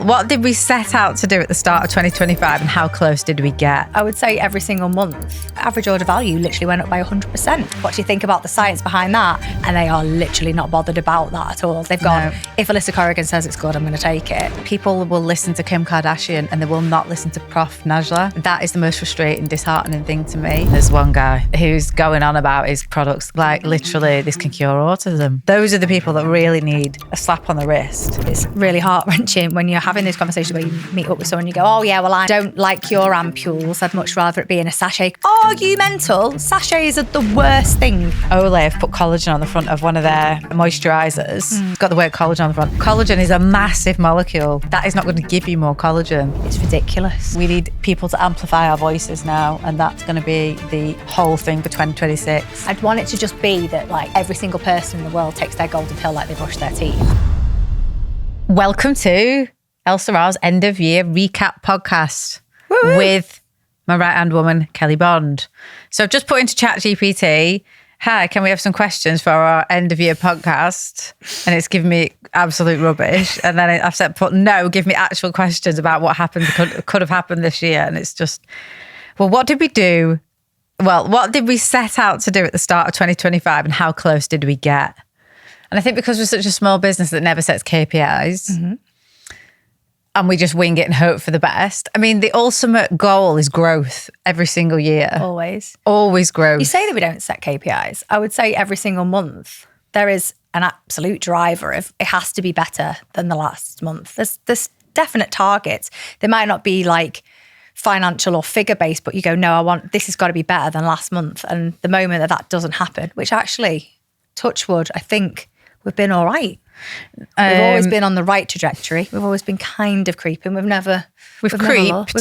What did we set out to do at the start of 2025 and how close did we get? I would say every single month, average order value literally went up by 100%. What do you think about the science behind that? And they are literally not bothered about that at all. They've gone, if Elissa Corrigan says it's good, I'm going to take it. People will listen to Kim Kardashian and they will not listen to Prof. Najla. That is the most frustrating, disheartening thing to me. There's one guy who's going on about his products, like literally this can cure autism. Those are the people that really need a slap on the wrist. It's really heart-wrenching when you're having this conversation where you meet up with someone and you go, oh yeah, well I don't like your ampules, I'd much rather it be in a sachet. Are you mental? Sachets are the worst thing. Olay have put collagen on the front of one of their moisturisers. It's got the word collagen on the front. Collagen is a massive molecule. That is not going to give you more collagen. It's ridiculous. We need people to amplify our voices now, and that's going to be the whole thing for 2026. I'd want it to just be that like every single person in the world takes their golden pill like they brush their teeth. Welcome to Elle Sera's end of year recap podcast with my right-hand woman, Kelly Bond. So I've just put into ChatGPT, hi, can we have some questions for our end of year podcast? And it's given me absolute rubbish. And then I've put, no, give me actual questions about what happened, could have happened this year. And it's just, well, what did we do? Well, what did we set out to do at the start of 2025 and how close did we get? And I think because we're such a small business that never sets KPIs, and we just wing it and hope for the best. I mean, the ultimate goal is growth every single year. Always. Always growth. You say that we don't set KPIs. I would say every single month there is an absolute driver of it has to be better than the last month. There's definite targets. They might not be like financial or figure based, but you go, no, this has got to be better than last month. And the moment that doesn't happen, which actually, touch wood, I think we've been all right. We've always been on the right trajectory. We've always been kind of creeping. We've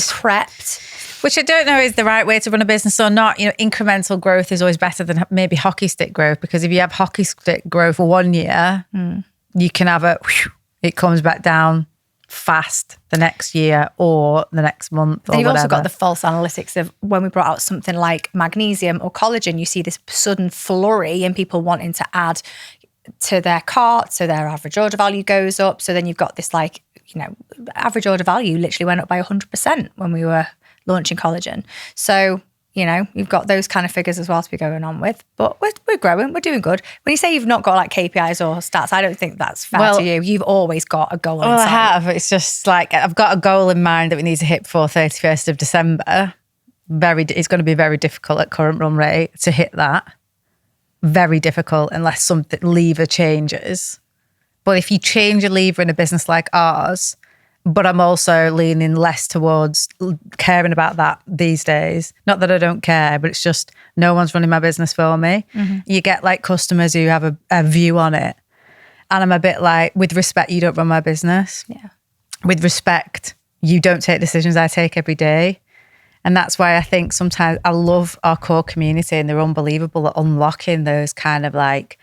crept. Which I don't know is the right way to run a business or not. You know, incremental growth is always better than maybe hockey stick growth, because if you have hockey stick growth for 1 year, you can have it comes back down fast the next year or the next month or and you've whatever. also got the false analytics of when we brought out something like magnesium or collagen, you see this sudden flurry in people wanting to add to their cart, so their average order value goes up. So then you've got this like, you know, average order value literally went up by 100% when we were launching collagen. So, you know, you've got those kind of figures as well to be going on with. But we're growing, we're doing good. When you say you've not got like KPIs or stats, I don't think that's fair to you. You've always got a goal. Well, I have. It's just like I've got a goal in mind that we need to hit before 31st of December. It's going to be very difficult at current run rate to hit that. Very difficult unless something lever changes. But if you change a lever in a business like ours, but I'm also leaning less towards caring about that these days. Not that I don't care, but it's just no one's running my business for me. You get like customers who have a view on it. And I'm a bit like, with respect, you don't run my business. Yeah. With respect, you don't take decisions I take every day. And that's why I think sometimes I love our core community, and they're unbelievable at unlocking those kind of like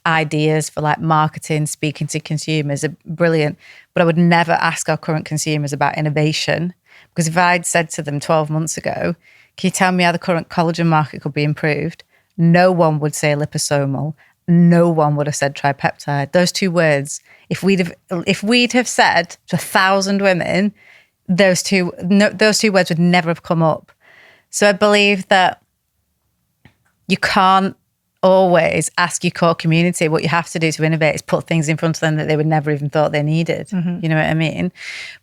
ideas for like marketing, speaking to consumers are brilliant. But I would never ask our current consumers about innovation, because if I'd said to them 12 months ago, can you tell me how the current collagen market could be improved? No one would say liposomal. No one would have said tripeptide. Those two words, if we'd have said to 1,000 women, those two words would never have come up. So I believe that you can't always ask your core community. What you have to do to innovate is put things in front of them that they would never even thought they needed. You know what I mean?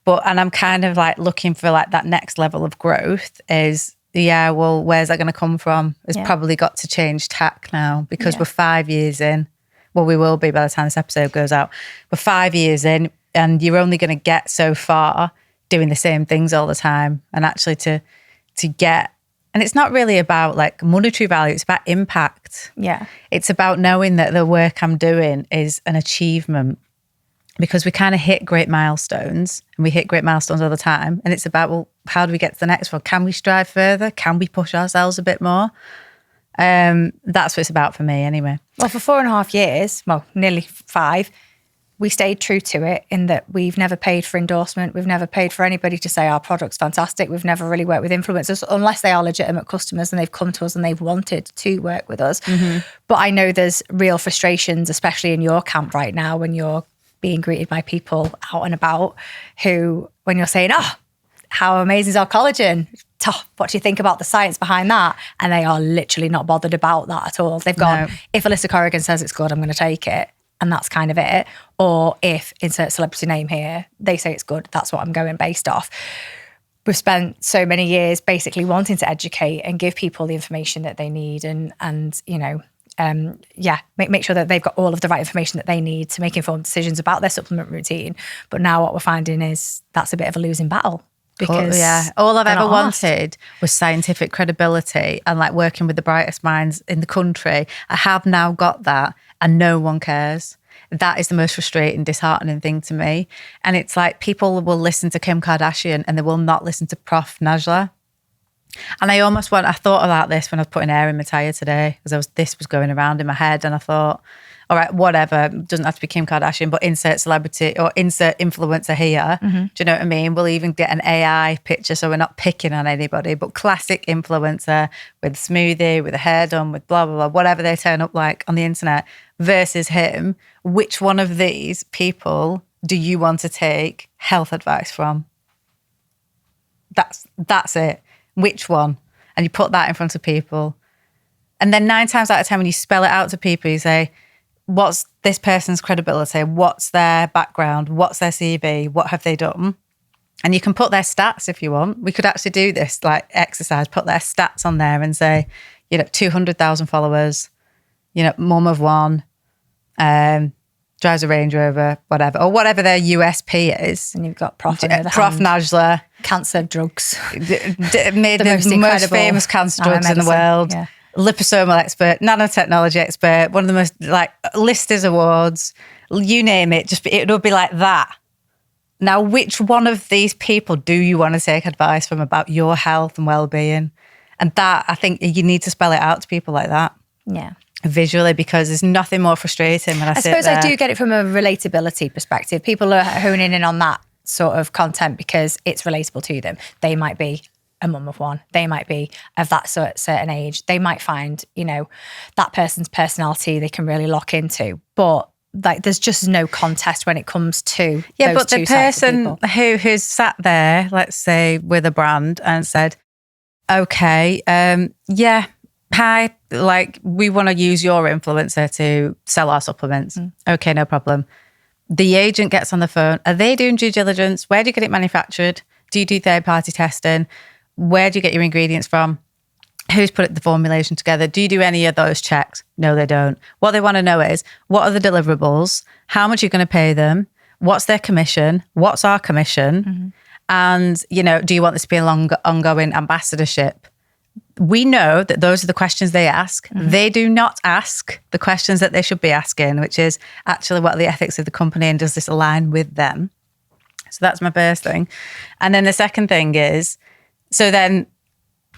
And I'm kind of like looking for like that next level of growth is, yeah, well, where's that going to come from? It's probably got to change tack now, because we're 5 years in. Well, we will be by the time this episode goes out. We're 5 years in, and you're only going to get so far doing the same things all the time. And actually to get, and it's not really about like monetary value, it's about impact. Yeah. It's about knowing that the work I'm doing is an achievement, because we kind of hit great milestones, and we hit great milestones all the time. And it's about, well, how do we get to the next one? Can we strive further? Can we push ourselves a bit more? That's what it's about for me anyway. Well, for 4.5 years, well, nearly 5, we stayed true to it in that we've never paid for endorsement. We've never paid for anybody to say our product's fantastic. We've never really worked with influencers unless they are legitimate customers and they've come to us and they've wanted to work with us. But I know there's real frustrations, especially in your camp right now, when you're being greeted by people out and about who, when you're saying, oh, how amazing is our collagen? What do you think about the science behind that? And they are literally not bothered about that at all. They've gone, if Elissa Corrigan says it's good, I'm going to take it. And that's kind of it. Or if, insert celebrity name here, they say it's good, that's what I'm going based off. We've spent so many years basically wanting to educate and give people the information that they need and you know, make sure that they've got all of the right information that they need to make informed decisions about their supplement routine. But now what we're finding is that's a bit of a losing battle. Because all I've ever wanted was scientific credibility and like working with the brightest minds in the country. I have now got that and no one cares. That is the most frustrating, disheartening thing to me. And it's like people will listen to Kim Kardashian and they will not listen to Prof. Najla. And I thought about this when I was putting air in my tyre today because this was going around in my head and I thought, all right, whatever, doesn't have to be Kim Kardashian, but insert celebrity or insert influencer here. Mm-hmm. Do you know what I mean? We'll even get an AI picture so we're not picking on anybody, but classic influencer with smoothie, with a hair done, with blah, blah, blah, whatever they turn up like on the internet versus him. Which one of these people do you want to take health advice from? That's it. Which one? And you put that in front of people. And then 9 times out of 10, when you spell it out to people, you say, what's this person's credibility? What's their background? What's their CV? What have they done? And you can put their stats if you want. We could actually do this like exercise, put their stats on there and say, 200,000 followers, mum of one, drives a Range Rover, whatever, or whatever their USP is. And you've got Prof. Najla. Cancer drugs. Made the most famous cancer drugs in the world. Yeah. Liposomal expert, nanotechnology expert, one of the most Lister's awards, you name it, it would be like that. Now, which one of these people do you want to take advice from about your health and well-being? And that, I think you need to spell it out to people like that. Yeah. Visually, because there's nothing more frustrating when I sit suppose there. I do get it from a relatability perspective. People are honing in on that sort of content because it's relatable to them. They might be a mum of one. They might be of that certain age. They might find, that person's personality they can really lock into. But there's just no contest when it comes to those but two the types of person who's sat there, let's say, with a brand and said, okay, hi, we want to use your influencer to sell our supplements. Okay, no problem. The agent gets on the phone. Are they doing due diligence? Where do you get it manufactured? Do you do third-party testing? Where do you get your ingredients from? Who's put the formulation together? Do you do any of those checks? No, they don't. What they want to know is, what are the deliverables? How much are you going to pay them? What's their commission? What's our commission? Mm-hmm. And, do you want this to be a long, ongoing ambassadorship? We know that those are the questions they ask. Mm-hmm. They do not ask the questions that they should be asking, which is actually what are the ethics of the company and does this align with them? So that's my first thing. And then the second thing is, so then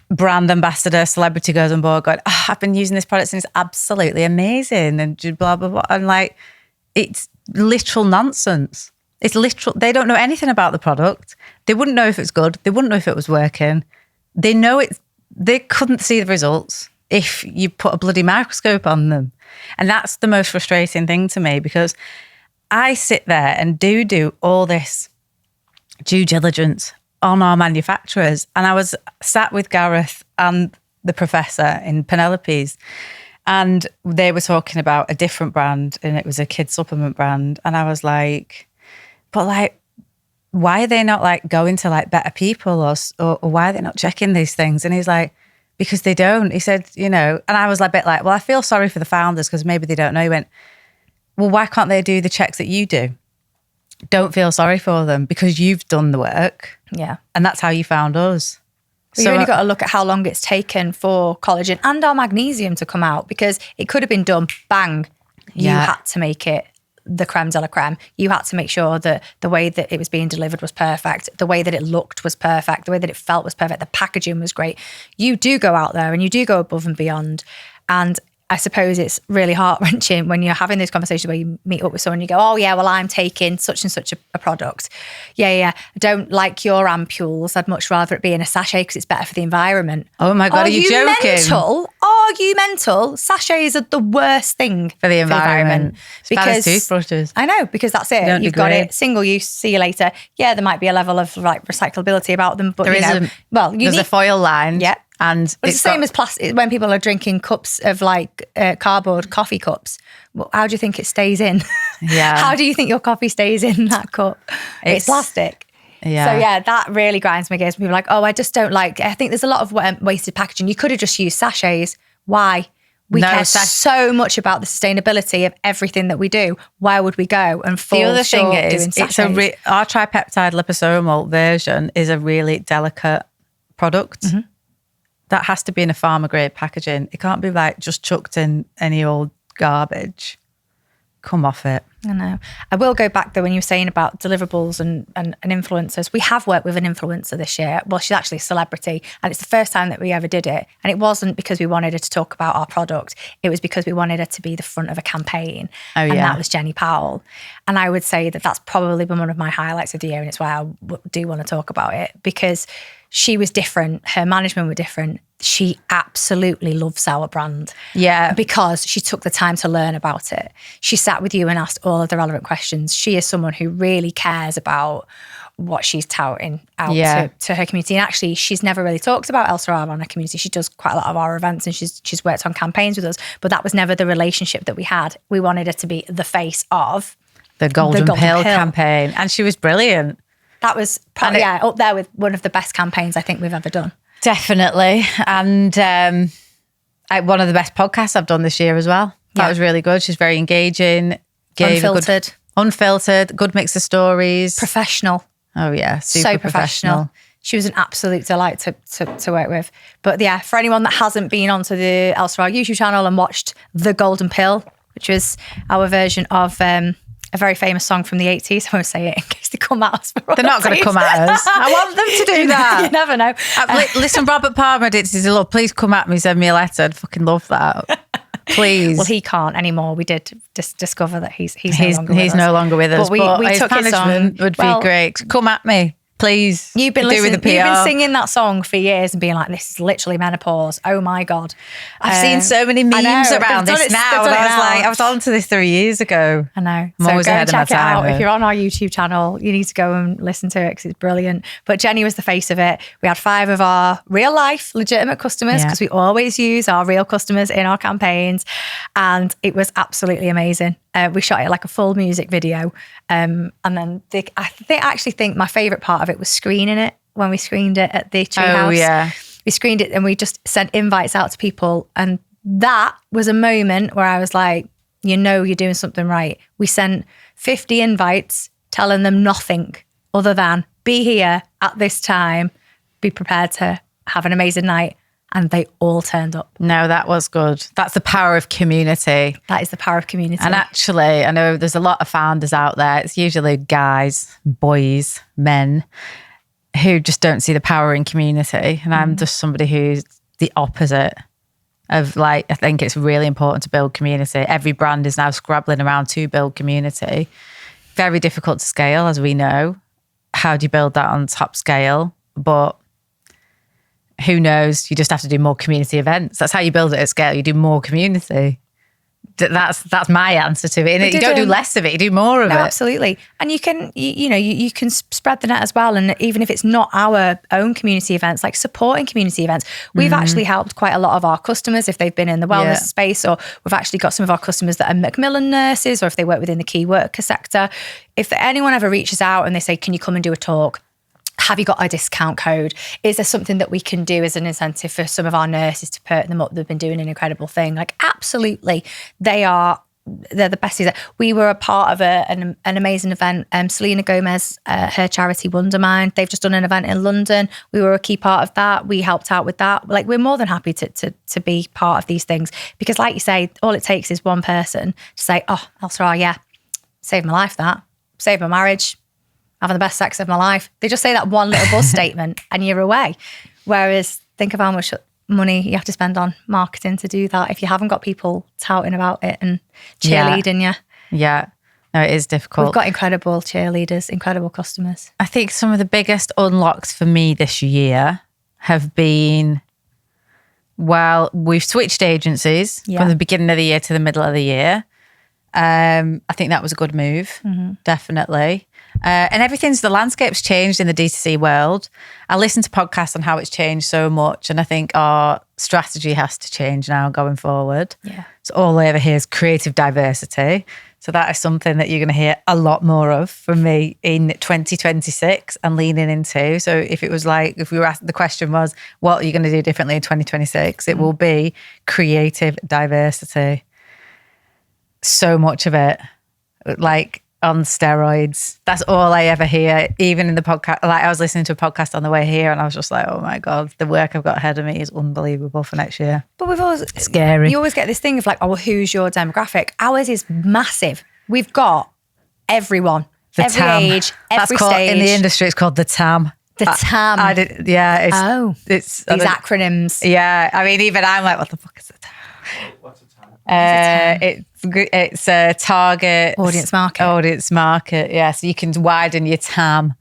brand ambassador, celebrity goes on board going, I've been using this product and it's absolutely amazing and blah, blah, blah. And it's literal nonsense. It's literal. They don't know anything about the product. They wouldn't know if it's good. They wouldn't know if it was working. They couldn't see the results if you put a bloody microscope on them. And that's the most frustrating thing to me because I sit there and do all this due diligence on our manufacturers. And I was sat with Gareth and the professor in Penelope's and they were talking about a different brand and it was a kid supplement brand. And I was like, but why are they not going to better people or why are they not checking these things? And he's like, because they don't. He said, and I was well, I feel sorry for the founders because maybe they don't know. He went, well, why can't they do the checks that you do? Don't feel sorry for them because you've done the work. Yeah. And that's how you found us. You've only got to look at how long it's taken for collagen and our magnesium to come out because it could have been done, bang. You had to make it the creme de la creme. You had to make sure that the way that it was being delivered was perfect, the way that it looked was perfect, the way that it felt was perfect, the packaging was great. You do go out there and you do go above and beyond. And I suppose it's really heart-wrenching when you're having these conversations where you meet up with someone and you go, oh yeah, well, I'm taking such and such a product. Yeah. I don't like your ampules. I'd much rather it be in a sachet because it's better for the environment. Oh my God, are you joking? Are you mental? Sachets are the worst thing for the environment. Because toothbrushes. I know, because that's it. You've got it, single use, see you later. Yeah, there might be a level of like recyclability about them, but there's a foil line. Yeah. And it's the same as plastic when people are drinking cups of like cardboard coffee cups. Well, how do you think it stays in? Yeah. How do you think your coffee stays in that cup? It's plastic. Yeah. So yeah, that really grinds my gears. People are like, oh, I just don't like. I think there's a lot of wasted packaging. You could have just used sachets. Why? We care so much about the sustainability of everything that we do. Where would we go and fall The other short thing is, doing our tripeptide liposomal version is a really delicate product. Mm-hmm. That has to be in a pharma grade packaging. It can't be like just chucked in any old garbage. Come off it. I know. I will go back though when you were saying about deliverables and influencers. We have worked with an influencer this year. Well, she's actually a celebrity and it's the first time that we ever did it. And it wasn't because we wanted her to talk about our product. It was because we wanted her to be the front of a campaign. Oh, yeah. And that was Jenny Powell. And I would say that that's probably been one of my highlights of the year. And it's why I do want to talk about it because she was different. Her management were different. She absolutely loves our brand. Yeah. Because she took the time to learn about it. She sat with you and asked all of the relevant questions. She is someone who really cares about what she's touting out to her community. And actually, she's never really talked about Elle Sera on her community. She does quite a lot of our events and she's worked on campaigns with us, but that was never the relationship that we had. We wanted her to be the face of the Golden Pill campaign. And she was brilliant. That was probably, up there with one of the best campaigns I think we've ever done. Definitely. And one of the best podcasts I've done this year as well. That was really good. She's very engaging. Unfiltered, good mix of stories. Professional. Oh yeah, super professional. She was an absolute delight to work with. But yeah, for anyone that hasn't been onto the Elle Sera YouTube channel and watched The Golden Pill, which was our version of a very famous song from the 80s. I won't say it in case they come at us. They're not going to come at us. I want them to do that. You never know. Listen, Robert Palmer did. He said, look, please come at me, send me a letter. I'd fucking love that. Please. Well, he can't anymore. We did discover that he's no longer with us. But we his took his management song. Would be great. Come at me. Please. You've been singing that song for years and being like, this is literally menopause. Oh my God. I've seen so many memes around this now. And I was on to this 3 years ago. I know. I'm always ahead of my time. If you're on our YouTube channel, you need to go and listen to it because it's brilliant. But Jenny was the face of it. We had 5 of our real life legitimate customers because we always use our real customers in our campaigns. And it was absolutely amazing. We shot it like a full music video. And then I actually think my favourite part of it was screening it when we screened it at the Treehouse. Oh, yeah. We screened it and we just sent invites out to people. And that was a moment where I was like, you're doing something right. We sent 50 invites telling them nothing other than be here at this time, be prepared to have an amazing night. And they all turned up. No, that was good. That's the power of community. That is the power of community. And actually, I know there's a lot of founders out there. It's usually guys, boys, men who just don't see the power in community. And I'm just somebody who's the opposite of I think it's really important to build community. Every brand is now scrabbling around to build community. Very difficult to scale, as we know. How do you build that on top scale? But who knows? You just have to do more community events. That's how you build it at scale. You do more community. That's my answer to it. And you don't do less of it. You do more of it. Absolutely. And you can, you can spread the net as well. And even if it's not our own community events, like supporting community events, we've actually helped quite a lot of our customers if they've been in the wellness space, or we've actually got some of our customers that are Macmillan nurses, or if they work within the key worker sector. If anyone ever reaches out and they say, can you come and do a talk? Have you got a discount code? Is there something that we can do as an incentive for some of our nurses to perk them up? They've been doing an incredible thing. Like, absolutely. They're the best. We were a part of an amazing event. Selena Gomez, her charity Wondermind, they've just done an event in London. We were a key part of that. We helped out with that. Like, we're more than happy to be part of these things because, like you say, all it takes is one person to say, oh, Elle Sera, saved my life, that. Saved my marriage. Having the best sex of my life. They just say that one little buzz statement and you're away. Whereas think of how much money you have to spend on marketing to do that if you haven't got people touting about it and cheerleading you. Yeah. No, it is difficult. We've got incredible cheerleaders, incredible customers. I think some of the biggest unlocks for me this year have been, well, we've switched agencies from the beginning of the year to the middle of the year. I think that was a good move, definitely. And the landscape's changed in the D2C world. I listen to podcasts on how it's changed so much, and I think our strategy has to change now going forward. Yeah. So all I ever hear is creative diversity. So that is something that you're going to hear a lot more of from me in 2026 and leaning into. So if we were asked, the question was, what are you going to do differently in 2026? It will be creative diversity. So much of it, like on steroids. That's all I ever hear, even in the podcast. Like I was listening to a podcast on the way here and I was just like, oh my God, the work I've got ahead of me is unbelievable for next year. But we've always... Scary. You always get this thing of like, oh, well, who's your demographic? Ours is massive. We've got everyone, every TAM. age, every stage. In the industry, it's called the TAM. The TAM. It's these acronyms. Yeah, I mean, even I'm like, what the fuck is the TAM? What's a TAM? It's a target audience market. Yeah, so you can widen your TAM.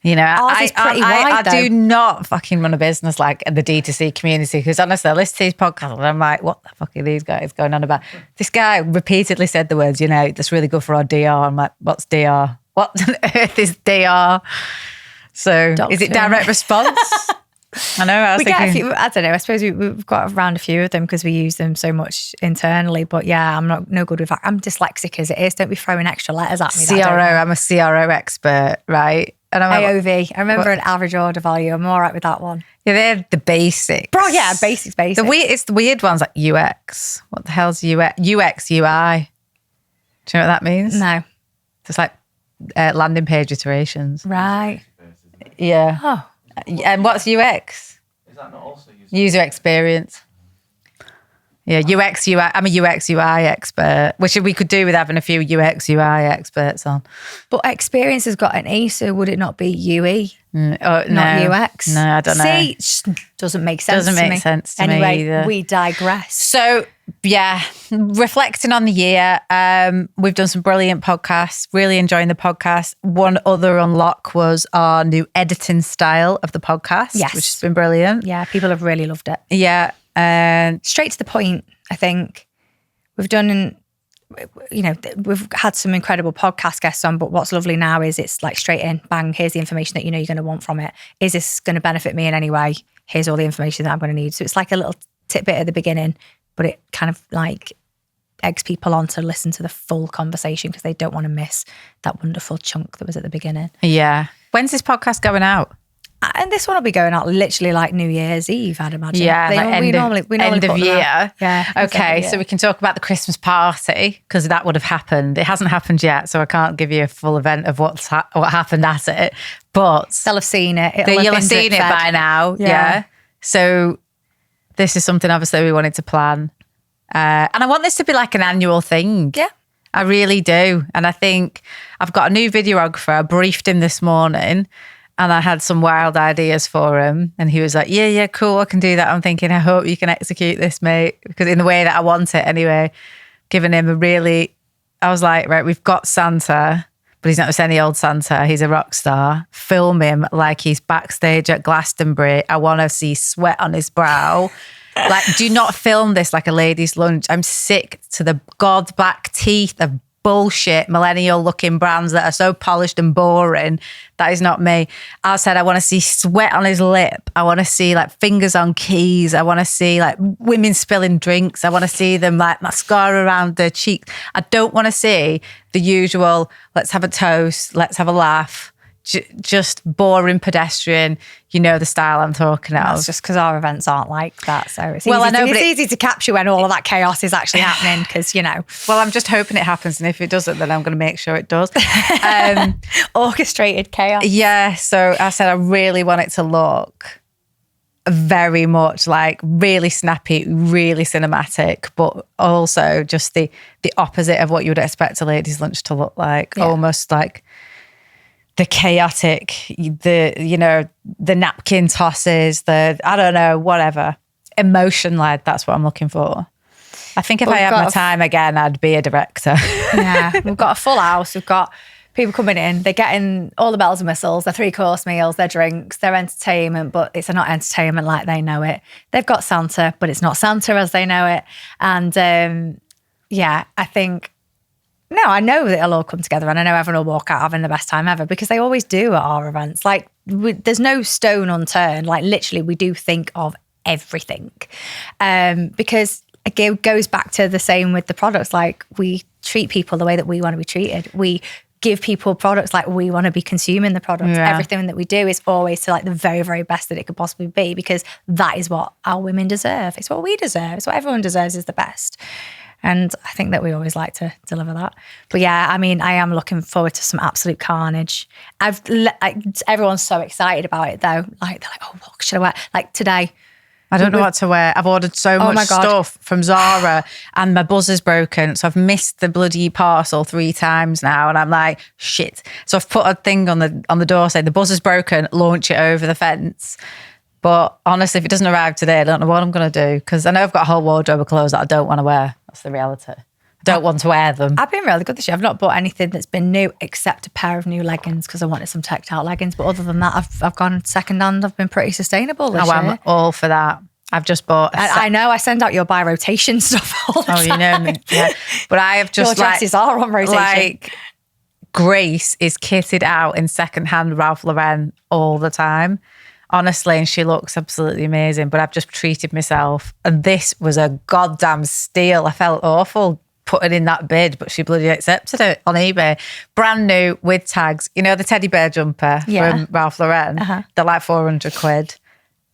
You know, Ours is pretty wide, I do not fucking run a business like the D2C community, because honestly, I listen to these podcasts and I'm like, what the fuck are these guys going on about? This guy repeatedly said the words, you know, that's really good for our DR. I'm like, what's DR? What on earth is DR? So is it direct response? I know. We get a few, I don't know. I suppose we've got around a few of them because we use them so much internally. But yeah, I'm no good with that. I'm dyslexic as it is. Don't be throwing extra letters at me. CRO, I'm a CRO expert, right? And I'm AOV. I remember an average order value. I'm all right with that one. Yeah, they're the basics. Bro, yeah, basics. It's the weird ones like UX. What the hell's UX? UX, UI. Do you know what that means? No. It's like landing page iterations. Right. Yeah. Oh. And what's UX? Is that not also user experience? Yeah, UX, UI. I'm a UX, UI expert, which we could do with having a few UX, UI experts on. But experience has got an E, so would it not be UE? Not UX? No, I don't know. See, doesn't make sense to me. Doesn't make sense to me anyway, either. We digress. So, yeah, reflecting on the year, we've done some brilliant podcasts, really enjoying the podcast. One other unlock was our new editing style of the podcast, yes, which has been brilliant. Yeah, people have really loved it. Yeah. And straight to the point, I think. We've done, we've had some incredible podcast guests on, but what's lovely now is it's like straight in, bang, here's the information that you know you're going to want from it. Is this going to benefit me in any way? Here's all the information that I'm going to need. So it's like a little tidbit at the beginning, but it kind of like eggs people on to listen to the full conversation because they don't want to miss that wonderful chunk that was at the beginning. Yeah. When's this podcast going out? And this one will be going out literally like New Year's Eve, I'd imagine. Yeah, we normally end of year. Yeah. Okay, so we can talk about the Christmas party because that would have happened. It hasn't happened yet, so I can't give you a full event of what happened at it. But they'll have seen it. You'll have seen it by now. Yeah. So this is something obviously we wanted to plan, and I want this to be like an annual thing. Yeah. I really do, and I think I've got a new videographer. I briefed him this morning. And I had some wild ideas for him. And he was like, yeah, cool, I can do that. I'm thinking, I hope you can execute this, mate. Because in the way that I want it anyway, giving him I was like, right, we've got Santa, but he's not just any old Santa. He's a rock star. Film him like he's backstage at Glastonbury. I want to see sweat on his brow. Like, do not film this like a ladies' lunch. I'm sick to the god black teeth of bullshit millennial looking brands that are so polished and boring. That is not me. I said I want to see sweat on his lip. I want to see like fingers on keys. I want to see like women spilling drinks. I want to see them like mascara around their cheeks. I don't want to see the usual let's have a toast, let's have a laugh, just boring pedestrian. You know the style I'm talking of. That's just because our events aren't like that. So it's easy to capture when all of that chaos is actually happening because, Well, I'm just hoping it happens. And if it doesn't, then I'm going to make sure it does. Orchestrated chaos. Yeah. So I said I really want it to look very much like really snappy, really cinematic, but also just the opposite of what you would expect a ladies' lunch to look like. Yeah. Almost like the chaotic, the napkin tosses, I don't know, whatever. emotion-led. That's what I'm looking for. I think if I had my time again, I'd be a director. Yeah, we've got a full house. We've got people coming in. They're getting all the bells and whistles, their 3-course meals, their drinks, their entertainment, but it's not entertainment like they know it. They've got Santa, but it's not Santa as they know it. And I think, no, I know that it'll all come together, and I know everyone will walk out having the best time ever, because they always do at our events. Like, there's no stone unturned. Like, literally, we do think of everything. Because it goes back to the same with the products. Like, we treat people the way that we want to be treated. We give people products like we want to be consuming the products. Yeah. Everything that we do is always to like the very, very best that it could possibly be, because that is what our women deserve. It's what we deserve. It's what everyone deserves, is the best. And I think that we always like to deliver that. But yeah, I mean, I am looking forward to some absolute carnage. Everyone's so excited about it though. Like, they're like, oh, what should I wear? Like today, I don't know what to wear. I've ordered so much stuff from Zara and my buzzer's broken. So I've missed the bloody parcel 3 times now. And I'm like, shit. So I've put a thing on the door saying the buzzer's broken, launch it over the fence. But honestly, if it doesn't arrive today, I don't know what I'm going to do. Because I know I've got a whole wardrobe of clothes that I don't want to wear. That's the reality. I don't want to wear them. I've been really good this year. I've not bought anything that's been new except a pair of new leggings, because I wanted some textile leggings. But other than that, I've gone second-hand. I've been pretty sustainable this year. I'm all for that. I've just bought. I know. I send out your by rotation stuff all the time. Oh, you know me. Yeah. But I have just your dresses are on rotation. Like, Grace is kitted out in second-hand Ralph Lauren all the time. Honestly, and she looks absolutely amazing. But I've just treated myself, and this was a goddamn steal. I felt awful putting in that bid, but she bloody accepted it on eBay. Brand new with tags. You know the teddy bear jumper from Ralph Lauren? They're like 400 quid.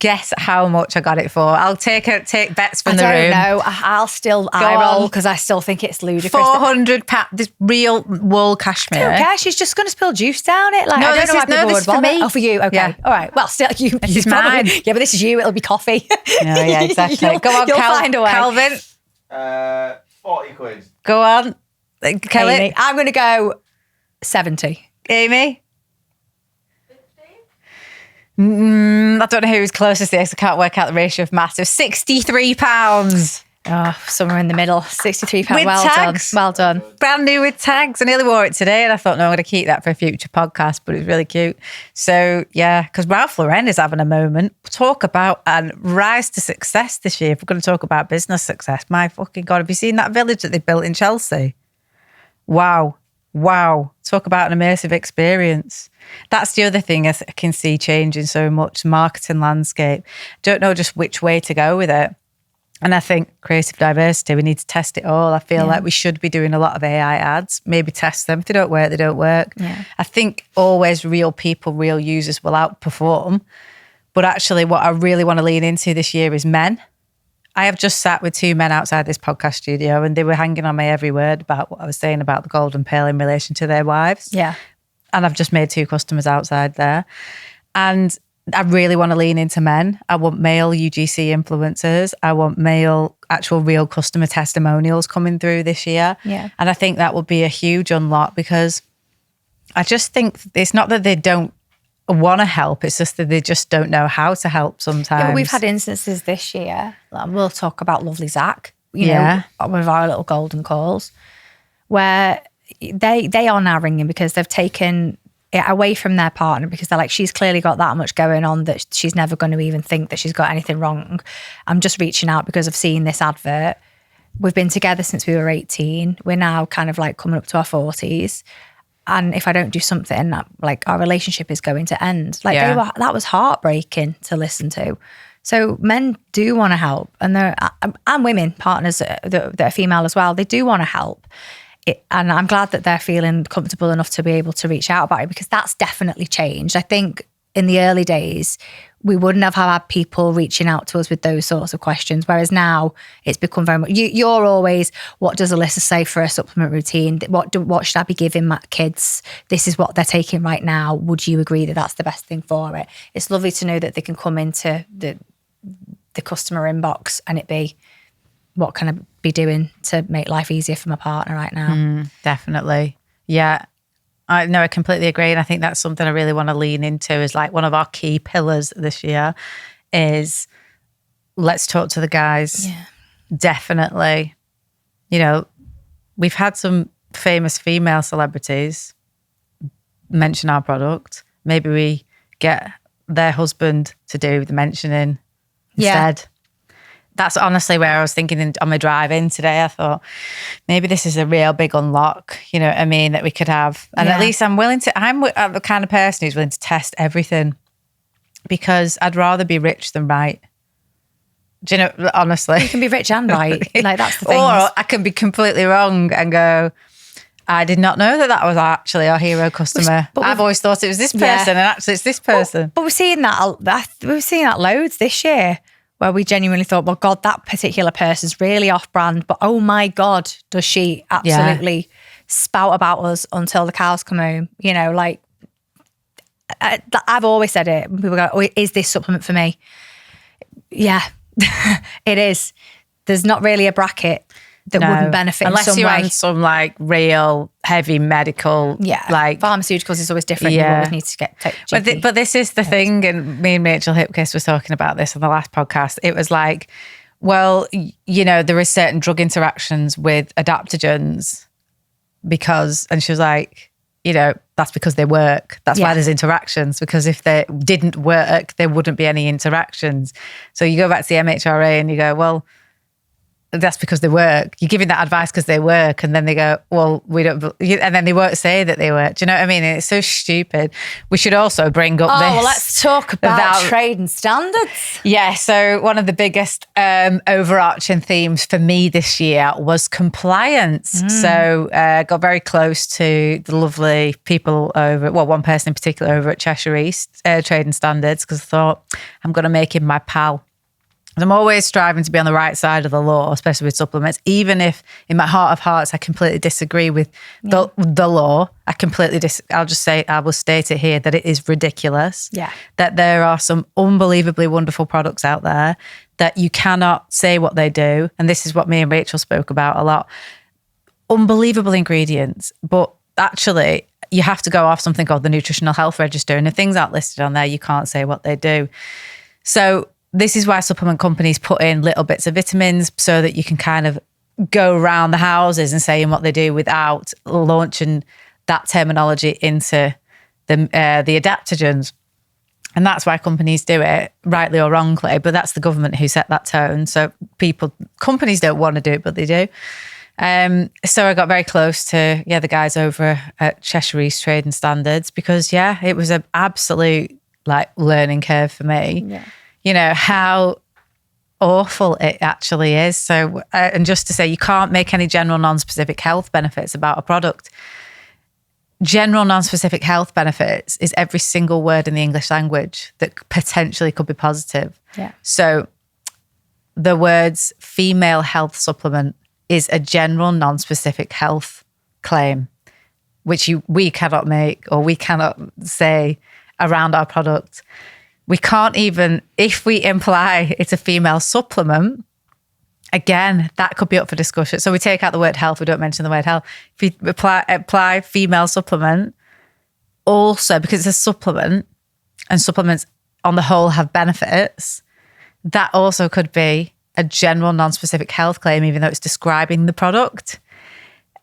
Guess how much I got it for? I'll take bets from the room. I don't know. I'll still eye roll, because I still think it's ludicrous. £400. This real wool cashmere. I don't care. She's just going to spill juice down it. Like, No, I don't know why people this would is for bother. me. Oh, for you. Okay. Yeah. All right. Well, still, This is mine. Yeah, but this is you. It'll be coffee. Yeah, exactly. You'll find a way. Calvin. 40 quid. Go on. Kelly. Amy, I'm going to go 70. Amy. I don't know who's closest to this. I can't work out the ratio of maths. So £63. Oh, somewhere in the middle. £63. With well tags. done. Well done. Brand new with tags. I nearly wore it today, and I thought, no, I'm going to keep that for a future podcast, but it's really cute. So, yeah, because Ralph Lauren is having a moment. Talk about a rise to success this year. If we're going to talk about business success, my fucking God, have you seen that village that they built in Chelsea? Wow. Talk about an immersive experience. That's the other thing I can see changing so much, marketing landscape. Don't know just which way to go with it. And I think creative diversity, we need to test it all. I feel like we should be doing a lot of AI ads, maybe test them. If they don't work, they don't work. Yeah. I think always real people, real users will outperform. But actually what I really want to lean into this year is men. I have just sat with 2 men outside this podcast studio, and they were hanging on my every word about what I was saying about the golden pill in relation to their wives. Yeah. And I've just made 2 customers outside there. And I really want to lean into men. I want male UGC influencers. I want male actual real customer testimonials coming through this year. Yeah. And I think that would be a huge unlock, because I just think it's not that they don't want to help, it's just that they just don't know how to help sometimes. Yeah, but we've had instances this year, like we'll talk about lovely Zach, you know, with our little golden calls, where they are now ringing because they've taken it away from their partner, because they're like, she's clearly got that much going on that she's never going to even think that she's got anything wrong. I'm just reaching out because I've seen this advert. We've been together since we were 18. We're now kind of like coming up to our 40s. And if I don't do something, like our relationship is going to end. Like that was heartbreaking to listen to. So men do want to help, and women partners that are female as well. They do want to help, and I'm glad that they're feeling comfortable enough to be able to reach out about it, because that's definitely changed. I think in the early days, we wouldn't have had people reaching out to us with those sorts of questions. Whereas now it's become very much, you're always, what does Elissa say for a supplement routine? What should I be giving my kids? This is what they're taking right now. Would you agree that that's the best thing for it? It's lovely to know that they can come into the customer inbox and it be, what can I be doing to make life easier for my partner right now? Definitely. Yeah. I completely agree. And I think that's something I really want to lean into, is like one of our key pillars this year is let's talk to the guys. Yeah. Definitely. You know, we've had some famous female celebrities mention our product. Maybe we get their husband to do the mentioning instead. That's honestly where I was thinking on my drive in today. I thought maybe this is a real big unlock, you know what I mean, that we could have. And at least I'm the kind of person who's willing to test everything, because I'd rather be rich than right. Do you know, honestly. You can be rich and right. Like, that's the thing. Or I can be completely wrong and go, I did not know that was actually our hero customer. I've always thought it was this person, and actually it's this person. But we've seen that loads this year, where we genuinely thought, well, God, that particular person's really off-brand, but oh my God, does she absolutely spout about us until the cows come home? You know, like, I've always said it. When people go, oh, is this supplement for me? Yeah, it is. There's not really a bracket that wouldn't benefit unless in some you're way. on some like real heavy medical, like pharmaceuticals is always different. You always need to take but this is the thing, and me and Rachel Hipkiss was talking about this on the last podcast. It was like, well, you know, there is certain drug interactions with adaptogens and she was like, you know, that's because they work. That's why there's interactions, because if they didn't work, there wouldn't be any interactions. So you go back to the MHRA and you go, well, that's because they work. You're giving that advice because they work, and then they go, well, we don't, and then they won't say that they work. Do you know what I mean? And it's so stupid. We should also bring up this. Well, let's talk about trade and standards. Yeah, so one of the biggest overarching themes for me this year was compliance. So got very close to the lovely people one person in particular over at Cheshire East Trade and Standards, because I thought, I'm going to make him my pal. I'm always striving to be on the right side of the law, especially with supplements, even if in my heart of hearts, I completely disagree with the law. I will state it here that it is ridiculous. Yeah. That there are some unbelievably wonderful products out there that you cannot say what they do. And this is what me and Rachel spoke about a lot. Unbelievable ingredients, but actually you have to go off something called the Nutritional Health Register. And if things aren't listed on there, you can't say what they do. So this is why supplement companies put in little bits of vitamins so that you can kind of go around the houses and saying what they do without launching that terminology into the adaptogens. And that's why companies do it, rightly or wrongly, but that's the government who set that tone. So companies don't want to do it, but they do. So I got very close to, the guys over at Cheshire East Trade and Standards, because it was an absolute like learning curve for me. Yeah. You know, how awful it actually is. So, and just to say, you can't make any general non-specific health benefits about a product. General non-specific health benefits is every single word in the English language that potentially could be positive. Yeah. So the words female health supplement is a general non-specific health claim, which we cannot make or we cannot say around our product. We can't even, if we imply it's a female supplement, again, that could be up for discussion. So we take out the word health, we don't mention the word health. If we apply female supplement, also because it's a supplement and supplements on the whole have benefits, that also could be a general non-specific health claim, even though it's describing the product.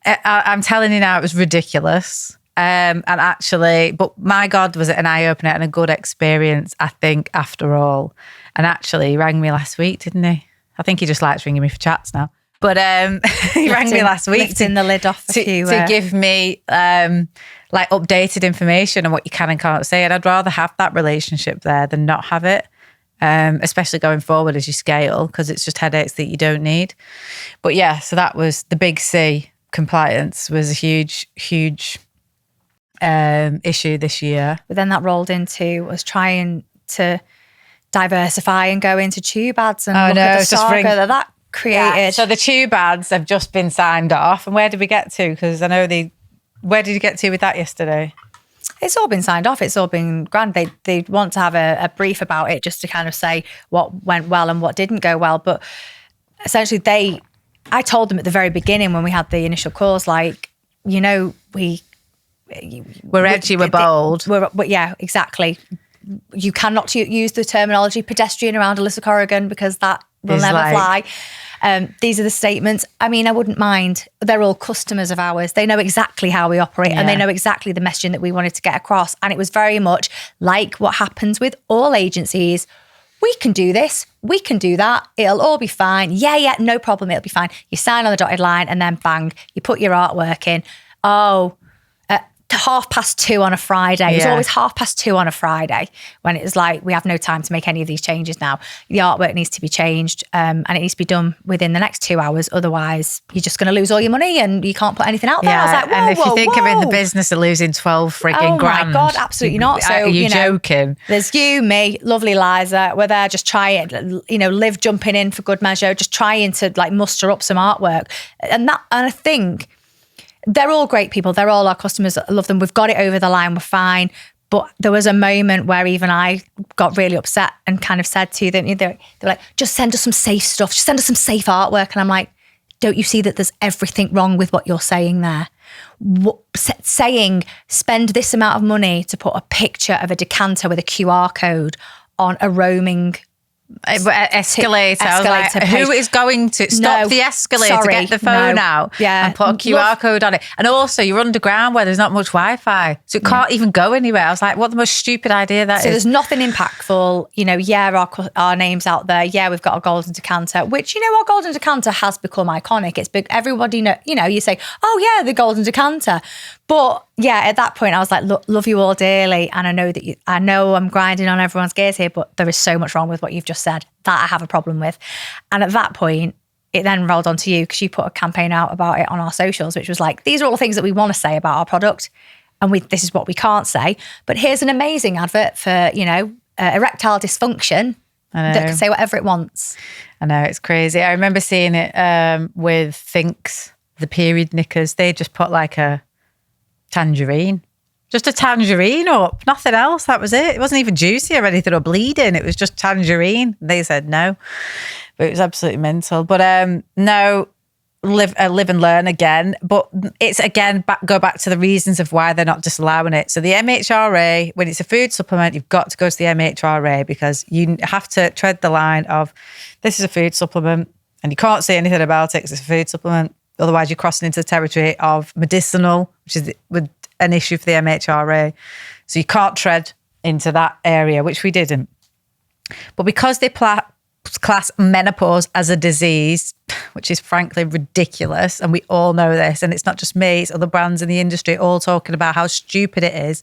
I'm telling you now, it was ridiculous. And actually, but my God, was it an eye-opener and a good experience, I think, after all. And actually, he rang me last week, didn't he? I think he just likes ringing me for chats now. But he rang me last week lifting the lid off to give me like updated information on what you can and can't say. And I'd rather have that relationship there than not have it, especially going forward as you scale, because it's just headaches that you don't need. But yeah, so that was the big C. Compliance was a huge issue this year. But then that rolled into us trying to diversify and go into tube ads and look at the saga that created. Yeah. So the tube ads have just been signed off. And where did we get to? Because I know where did you get to with that yesterday? It's all been signed off. It's all been grand. They want to have a brief about it just to kind of say what went well and what didn't go well. But essentially I told them at the very beginning when we had the initial calls, like, you know, we're edgy, we're bold. Yeah, exactly. You cannot use the terminology pedestrian around Elissa Corrigan because that will never fly. These are the statements. I mean, I wouldn't mind. They're all customers of ours. They know exactly how we operate and they know exactly the messaging that we wanted to get across. And it was very much like what happens with all agencies. We can do this. We can do that. It'll all be fine. Yeah, no problem. It'll be fine. You sign on the dotted line and then bang, you put your artwork in. Oh, 2:30 on a Friday. It was always 2:30 on a Friday when it was like, we have no time to make any of these changes now. The artwork needs to be changed and it needs to be done within the next 2 hours. Otherwise, you're just going to lose all your money and you can't put anything out there. I was like, whoa, and if you think of it in the business of losing 12 frigging grand. Oh my God, absolutely not. So, are you joking? There's you, me, lovely Liza. We're there just trying, Liv jumping in for good measure, just trying to like muster up some artwork. And I think they're all great people. They're all our customers. I love them. We've got it over the line. We're fine. But there was a moment where even I got really upset and kind of said to them, they're like, just send us some safe stuff. Just send us some safe artwork. And I'm like, don't you see that there's everything wrong with what you're saying there? Saying spend this amount of money to put a picture of a decanter with a QR code on a roaming escalator. I was like, who is going to stop the escalator, get the phone out and put a QR code on it? And also you're underground where there's not much Wi-Fi, so it can't even go anywhere. I was like, what the most stupid idea that is. So there's nothing impactful. Our name's out there. Yeah, we've got a golden decanter, which, our golden decanter has become iconic. It's big. Everybody know, you say, oh yeah, the golden decanter. But yeah, at that point I was like, love you all dearly. And I know that I know I'm grinding on everyone's gears here, but there is so much wrong with what you've just said that I have a problem with. And at that point, it then rolled onto you because you put a campaign out about it on our socials, which was like, these are all the things that we want to say about our product. And this is what we can't say. But here's an amazing advert for, erectile dysfunction that can say whatever it wants. I know, it's crazy. I remember seeing it with Thinks, the period knickers. They just put like a tangerine, just a tangerine up, nothing else. That was it. It wasn't even juicy or anything or bleeding. It was just tangerine. They said no, but it was absolutely mental. But no, live and learn again. But it's again go back to the reasons of why they're not disallowing it. So the MHRA, when it's a food supplement, you've got to go to the MHRA because you have to tread the line of this is a food supplement and you can't say anything about it because it's a food supplement. Otherwise, you're crossing into the territory of medicinal, which is an issue for the MHRA. So you can't tread into that area, which we didn't. But because they class menopause as a disease, which is frankly ridiculous, and we all know this, and it's not just me, it's other brands in the industry all talking about how stupid it is,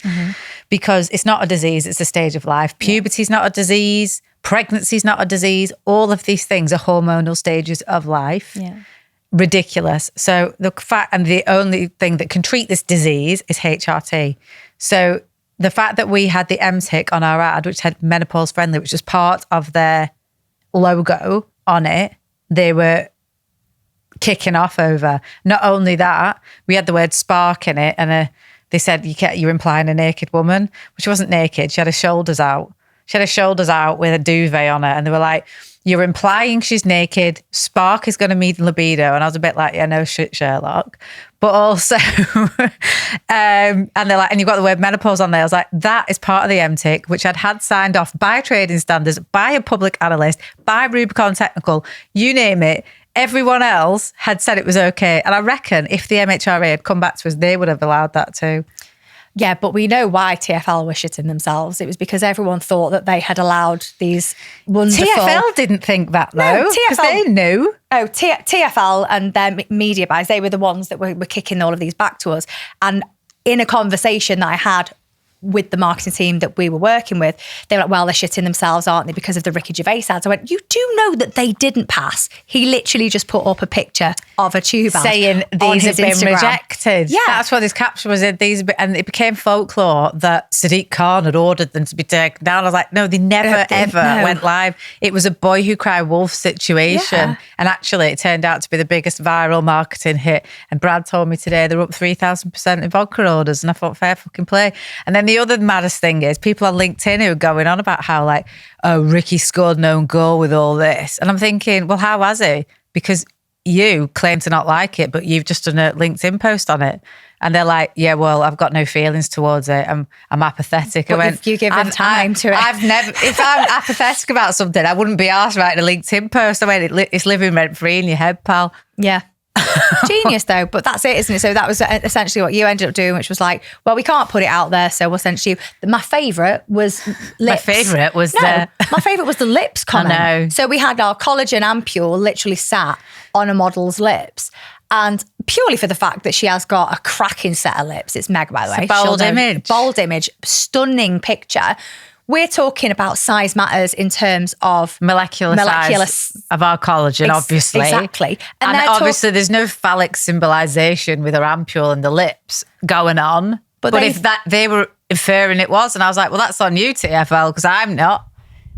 because it's not a disease, it's a stage of life. Puberty is not a disease, pregnancy is not a disease. All of these things are hormonal stages of life. Yeah. Ridiculous. So the fact, and the only thing that can treat this disease is HRT. So the fact that we had the MTIC on our ad, which had menopause friendly, which was part of their logo on it, they were kicking off over. Not only that, we had the word spark in it, and they said you're implying a naked woman, but she wasn't naked. She had her shoulders out. She had her shoulders out with a duvet on her, and they were like, you're implying she's naked. Spark is going to meet libido. And I was a bit like, yeah, no shit, Sherlock. But also, and they're like, and you've got the word menopause on there. I was like, that is part of the MTIC, which I'd had signed off by trading standards, by a public analyst, by Rubicon Technical, you name it. Everyone else had said it was okay. And I reckon if the MHRA had come back to us, they would have allowed that too. Yeah, but we know why TfL were shitting themselves. It was because everyone thought that they had allowed these wonderful... TfL didn't think that, though, because they knew. Oh, TfL and their media buys, they were the ones that were kicking all of these back to us. And in a conversation that I had with the marketing team that we were working with, they were like, well, they're shitting themselves, aren't they, because of the Ricky Gervais ads. I went, you do know that they didn't pass. He literally just put up a picture of a tube ad saying these have been Instagram. Rejected. Yeah. That's what this caption was in. And it became folklore that Sadiq Khan had ordered them to be taken down. I was like, no, they never, went live. It was a boy who cried wolf situation. Yeah. And actually, it turned out to be the biggest viral marketing hit. And Brad told me today they're up 3,000% in vodka orders. And I thought, fair fucking play. And then the other maddest thing is people on LinkedIn who are going on about how Ricky scored an own goal with all this. And I'm thinking, well, how has he? Because you claim to not like it, but you've just done a LinkedIn post on it. And they're like, yeah, well, I've got no feelings towards it. I'm apathetic. But if you give them time to it. If I'm apathetic about something, I wouldn't be asked writing a LinkedIn post. I mean, it's living rent free in your head, pal. Yeah. Genius though, but that's it, isn't it? So that was essentially what you ended up doing, which was like, well, we can't put it out there, so we'll essentially, my favourite was lips. My favourite was my favourite was the lips comment. I know. So we had our collagen ampule literally sat on a model's lips, and purely for the fact that she has got a cracking set of lips. It's Meg, by the way. Bold image, stunning picture. We're talking about size matters in terms of molecular size of our collagen, obviously. Exactly. And obviously there's no phallic symbolisation with her ampule and the lips going on. But if they were inferring it was, and I was like, well, that's on you, TFL, because I'm not.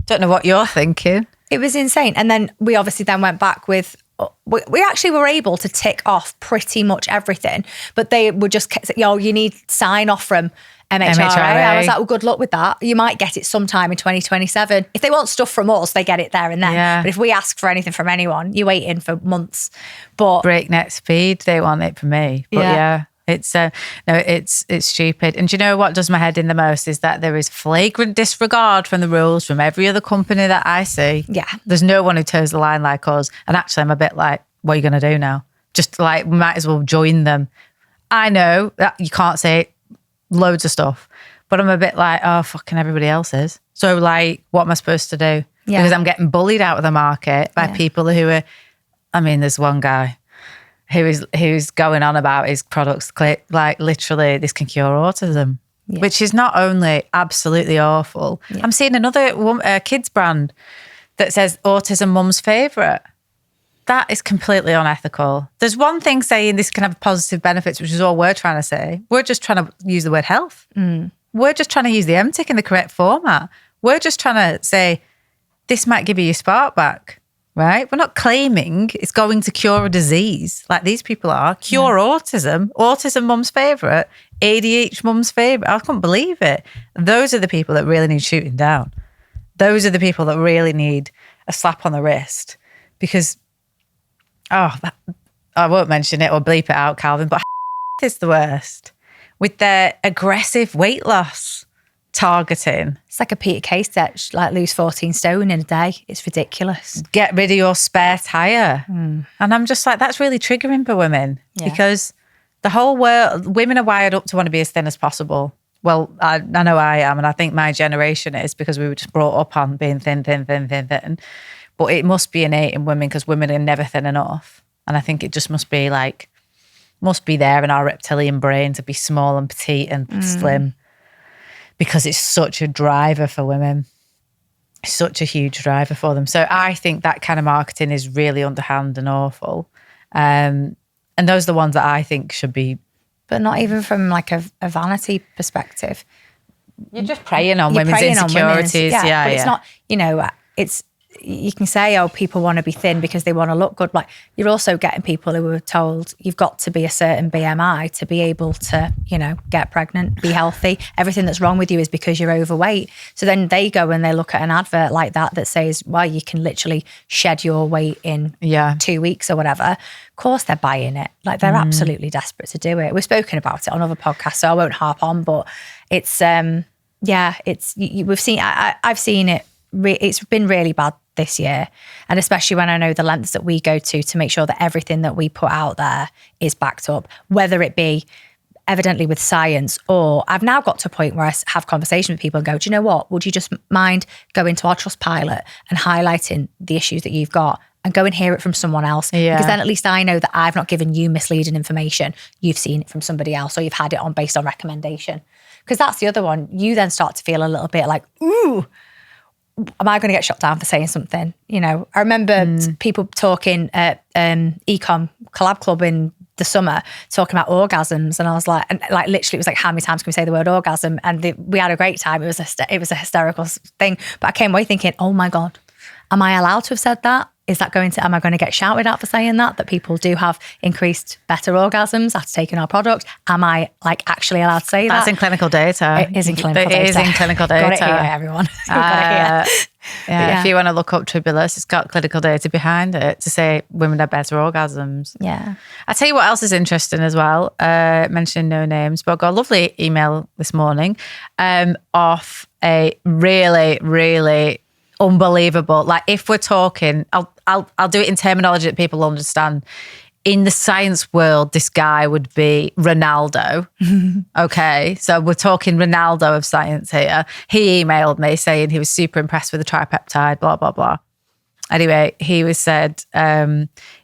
Don't know what you're thinking. It was insane. And then we obviously then went back with, we actually were able to tick off pretty much everything, but they would just, you need sign off from MHRA. I was like, well, good luck with that. You might get it sometime in 2027. If they want stuff from us, they get it there and then. Yeah. But if we ask for anything from anyone, you're waiting for months. But breakneck speed, they want it from me. But yeah. It's it's stupid. And do you know what does my head in the most is that there is flagrant disregard from the rules from every other company that I see. Yeah. There's no one who toes the line like us. And actually, I'm a bit like, what are you going to do now? Just like, we might as well join them. I know that you can't say loads of stuff, but I'm a bit like, oh, fucking everybody else is. So like, what am I supposed to do? Yeah. Because I'm getting bullied out of the market by people who are, I mean, there's one guy who's going on about his products, like literally this can cure autism, which is not only absolutely awful. Yeah. I'm seeing another kids brand that says autism mum's favourite. That is completely unethical. There's one thing saying this can have positive benefits, which is all we're trying to say. We're just trying to use the word health. We're just trying to use the M-tick in the correct format. We're just trying to say this might give you your spark back. Right? We're not claiming it's going to cure a disease like these people are. Cure autism mum's favourite, ADHD mum's favourite. I couldn't believe it. Those are the people that really need shooting down. Those are the people that really need a slap on the wrist because, I won't mention it or bleep it out, Calvin, but is the worst with their aggressive weight loss targeting. It's like a Peter Kay sketch, like lose 14 stone in a day. It's ridiculous. Get rid of your spare tyre. And I'm just like, that's really triggering for women because the whole world, women are wired up to want to be as thin as possible. Well, I know I am, and I think my generation is because we were just brought up on being thin. But it must be innate in women because women are never thin enough. And I think it just must be there in our reptilian brain to be small and petite and slim. Because it's such a driver for women. It's such a huge driver for them. So I think that kind of marketing is really underhand and awful. And those are the ones that I think should be. But not even from like a vanity perspective. You're just preying on women's insecurities. But it's not, you can say, oh, people want to be thin because they want to look good. Like you're also getting people who are told you've got to be a certain BMI to be able to, get pregnant, be healthy. Everything that's wrong with you is because you're overweight. So then they go and they look at an advert like that says, well, you can literally shed your weight in 2 weeks or whatever. Of course they're buying it. Like they're absolutely desperate to do it. We've spoken about it on other podcasts, so I won't harp on, but it's, we've seen, I've seen it. It's been really bad this year, and especially when I know the lengths that we go to make sure that everything that we put out there is backed up, whether it be evidently with science or I've now got to a point where I have conversations with people and go, do you know what, would you just mind going to our Trustpilot and highlighting the issues that you've got and go and hear it from someone else? Because then at least I know that I've not given you misleading information. You've seen it from somebody else or you've had it on based on recommendation. Because that's the other one. You then start to feel a little bit like, ooh, am I going to get shot down for saying something? I remember people talking at Ecom Collab Club in the summer, talking about orgasms. And I was like, literally it was like, how many times can we say the word orgasm? And we had a great time. It was a hysterical thing. But I came away thinking, oh my God, am I allowed to have said that? Am I going to get shouted at for saying that people do have increased better orgasms after taking our product? Am I actually allowed to say that? That's in clinical data. It is in clinical data. It is in clinical data. Got it here, everyone. Got it here. Yeah, if you want to look up Tribulus, it's got clinical data behind it to say women have better orgasms. Yeah. I tell you what else is interesting as well, mentioning no names, but I got a lovely email this morning off a really, really unbelievable, like if we're talking, I'll do it in terminology that people understand. In the science world, this guy would be Ronaldo. Okay, so we're talking Ronaldo of science here. He emailed me saying he was super impressed with the tripeptide, blah, blah, blah. Anyway, he was said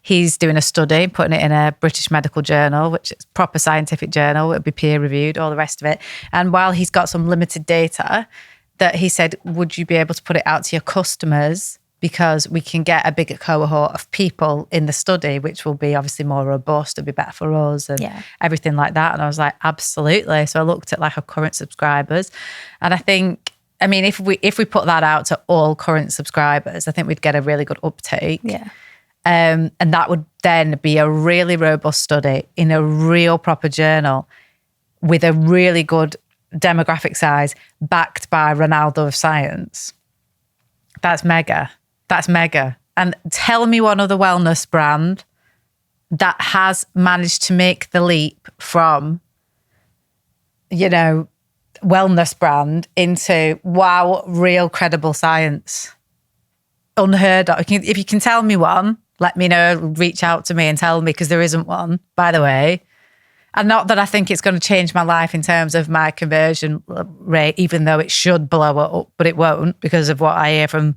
he's doing a study, putting it in a British medical journal, which is a proper scientific journal. It'll be peer reviewed, all the rest of it. And while he's got some limited data, that he said, would you be able to put it out to your customers? Because we can get a bigger cohort of people in the study, which will be obviously more robust, it'll be better for us and everything like that. And I was like, absolutely. So I looked at like our current subscribers. And I think, I mean, if we put that out to all current subscribers, I think we'd get a really good uptake. Yeah. And that would then be a really robust study in a real proper journal with a really good demographic size backed by Ronaldo of science. That's mega. That's mega. And tell me one other wellness brand that has managed to make the leap from, wellness brand into, wow, real credible science. Unheard of. If you can tell me one, let me know, reach out to me and tell me, because there isn't one, by the way. And not that I think it's going to change my life in terms of my conversion rate, even though it should blow it up, but it won't because of what I hear from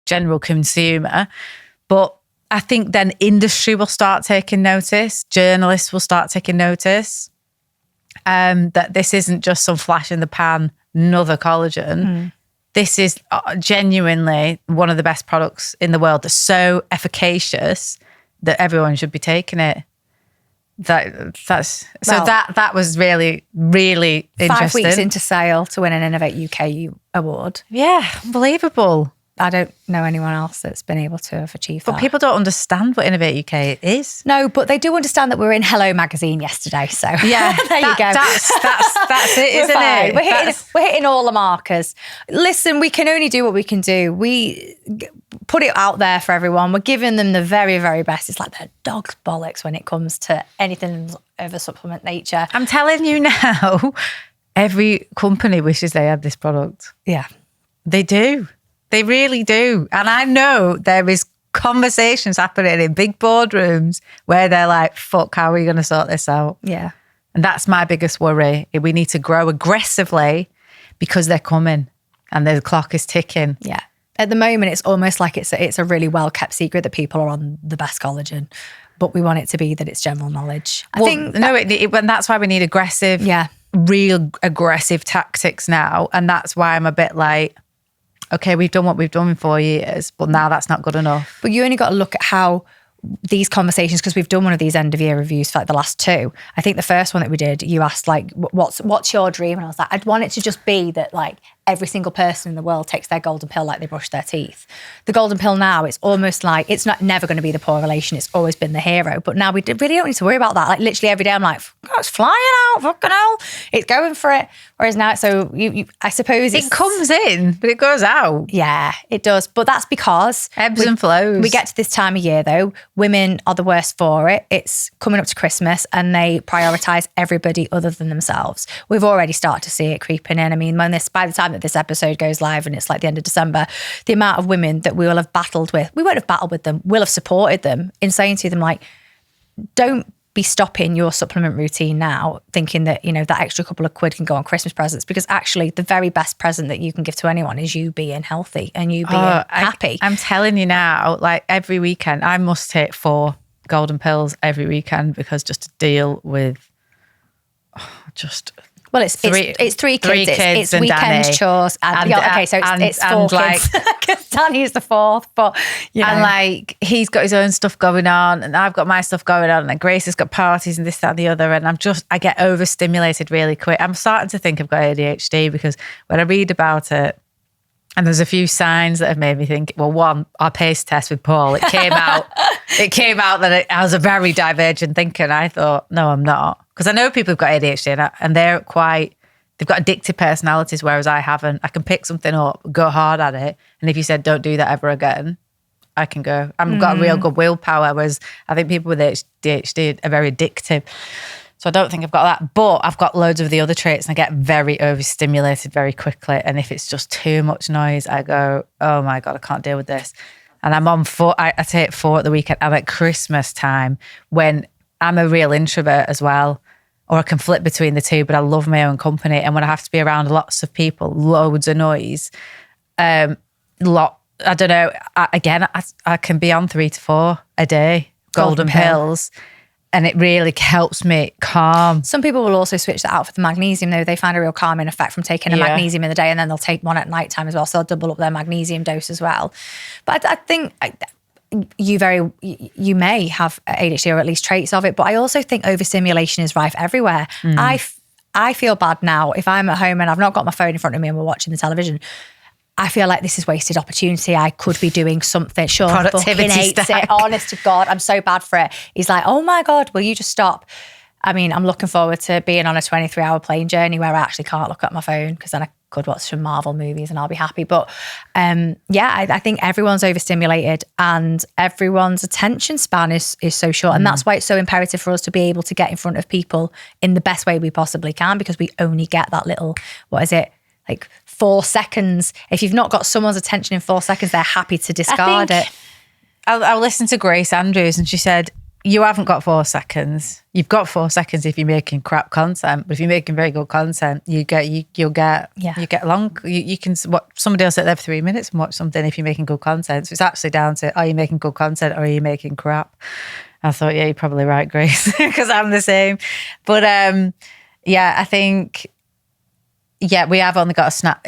general consumer. But I think then industry will start taking notice. Journalists will start taking notice that this isn't just some flash in the pan, another collagen. This is genuinely one of the best products in the world. That's so efficacious that everyone should be taking it. That was really, really interesting. 5 weeks into sale to win an Innovate UK award. Yeah, unbelievable. I don't know anyone else that's been able to have achieved that. But people don't understand what Innovate UK is. No, but they do understand that we were in Hello magazine yesterday. So yeah, there you go. That's it, isn't it? We're hitting all the markers. Listen, we can only do what we can do. We put it out there for everyone. We're giving them the very, very best. It's like they're dog's bollocks when it comes to anything of a supplement nature. I'm telling you now, every company wishes they had this product. Yeah. They do. They really do. And I know there is conversations happening in big boardrooms where they're like, fuck, how are we going to sort this out? Yeah. And that's my biggest worry. We need to grow aggressively because they're coming and the clock is ticking. Yeah. At the moment, it's almost like it's a really well-kept secret that people are on the best collagen. But we want it to be that it's general knowledge. And that's why we need aggressive, real aggressive tactics now. And that's why I'm a bit like, okay, we've done what we've done in 4 years, but now that's not good enough. But you only got to look at how these conversations, because we've done one of these end of year reviews for like the last two. I think the first one that we did, you asked like, what's your dream? And I was like, I'd want it to just be that like every single person in the world takes their golden pill like they brush their teeth. The golden pill now, it's almost like, it's never going to be the poor relation. It's always been the hero. But now we really don't need to worry about that. Like literally every day I'm like, it's flying out, fucking hell. It's going for it. Whereas now, so I suppose it comes in, but it goes out. Yeah, it does. But that's because ebbs and flows. We get to this time of year though, women are the worst for it. It's coming up to Christmas and they prioritise everybody other than themselves. We've already started to see it creeping in. I mean, by the time that this episode goes live and it's like the end of December, the amount of women that we will have battled with, we won't have battled with them, we'll have supported them in saying to them like, don't be stopping your supplement routine now thinking that, that extra couple of quid can go on Christmas presents, because actually the very best present that you can give to anyone is you being healthy and you being happy. I'm telling you now, like every weekend, I must take 4 golden pills every weekend because just to deal with Well, it's 3 kids. It's and weekend Danny. chores. It's 4 kids. Because Danny's the 4th, but And like he's got his own stuff going on, and I've got my stuff going on, and Grace has got parties and this, that, and the other, and I get overstimulated really quick. I'm starting to think I've got ADHD because when I read about it, and there's a few signs that have made me think, well, one, our pace test with Paul, it came out that I was a very divergent thinker. And I thought, no, I'm not. Because I know people who've got ADHD and they're quite They've got addictive personalities, whereas I haven't. I can pick something up, go hard at it. And if you said, don't do that ever again, I can go. I've got real good willpower, whereas I think people with ADHD are very addictive. So I don't think I've got that. But I've got loads of the other traits and I get very overstimulated very quickly. And if it's just too much noise, I go, oh my God, I can't deal with this. And I'm on 4, I take 4 at the weekend. I'm at Christmas time when I'm a real introvert as well. Or I can flip between the two, but I love my own company. And when I have to be around lots of people, loads of noise, I don't know, I can be on 3 to 4 a day, golden pills. And it really helps me calm. Some people will also switch that out for the magnesium, though. They find a real calming effect from taking a magnesium in the day, and then they'll take one at night time as well. So they'll double up their magnesium dose as well. But I think you may have ADHD or at least traits of it, but I also think overstimulation is rife everywhere. I feel bad now if I'm at home and I've not got my phone in front of me and we're watching the television. I feel like this is wasted opportunity. I could be doing something. Sean fucking hates it. Honest to God, I'm so bad for it. He's like, oh my God, will you just stop? I mean, I'm looking forward to being on a 23-hour plane journey where I actually can't look at my phone, because then I could watch some Marvel movies and I'll be happy. But I think everyone's overstimulated and everyone's attention span is so short. And that's why it's so imperative for us to be able to get in front of people in the best way we possibly can, because we only get that little, 4 seconds. If you've not got someone's attention in 4 seconds, they're happy to discard it. I listened to Grace Andrews and she said, you haven't got 4 seconds. You've got 4 seconds if you're making crap content, but if you're making very good content, you'll get long. You can somebody else sit there for 3 minutes and watch something if you're making good content. So it's actually down to, are you making good content or are you making crap? I thought, yeah, you're probably right, Grace, because I'm the same. But I think. Yeah, we have only got a snap.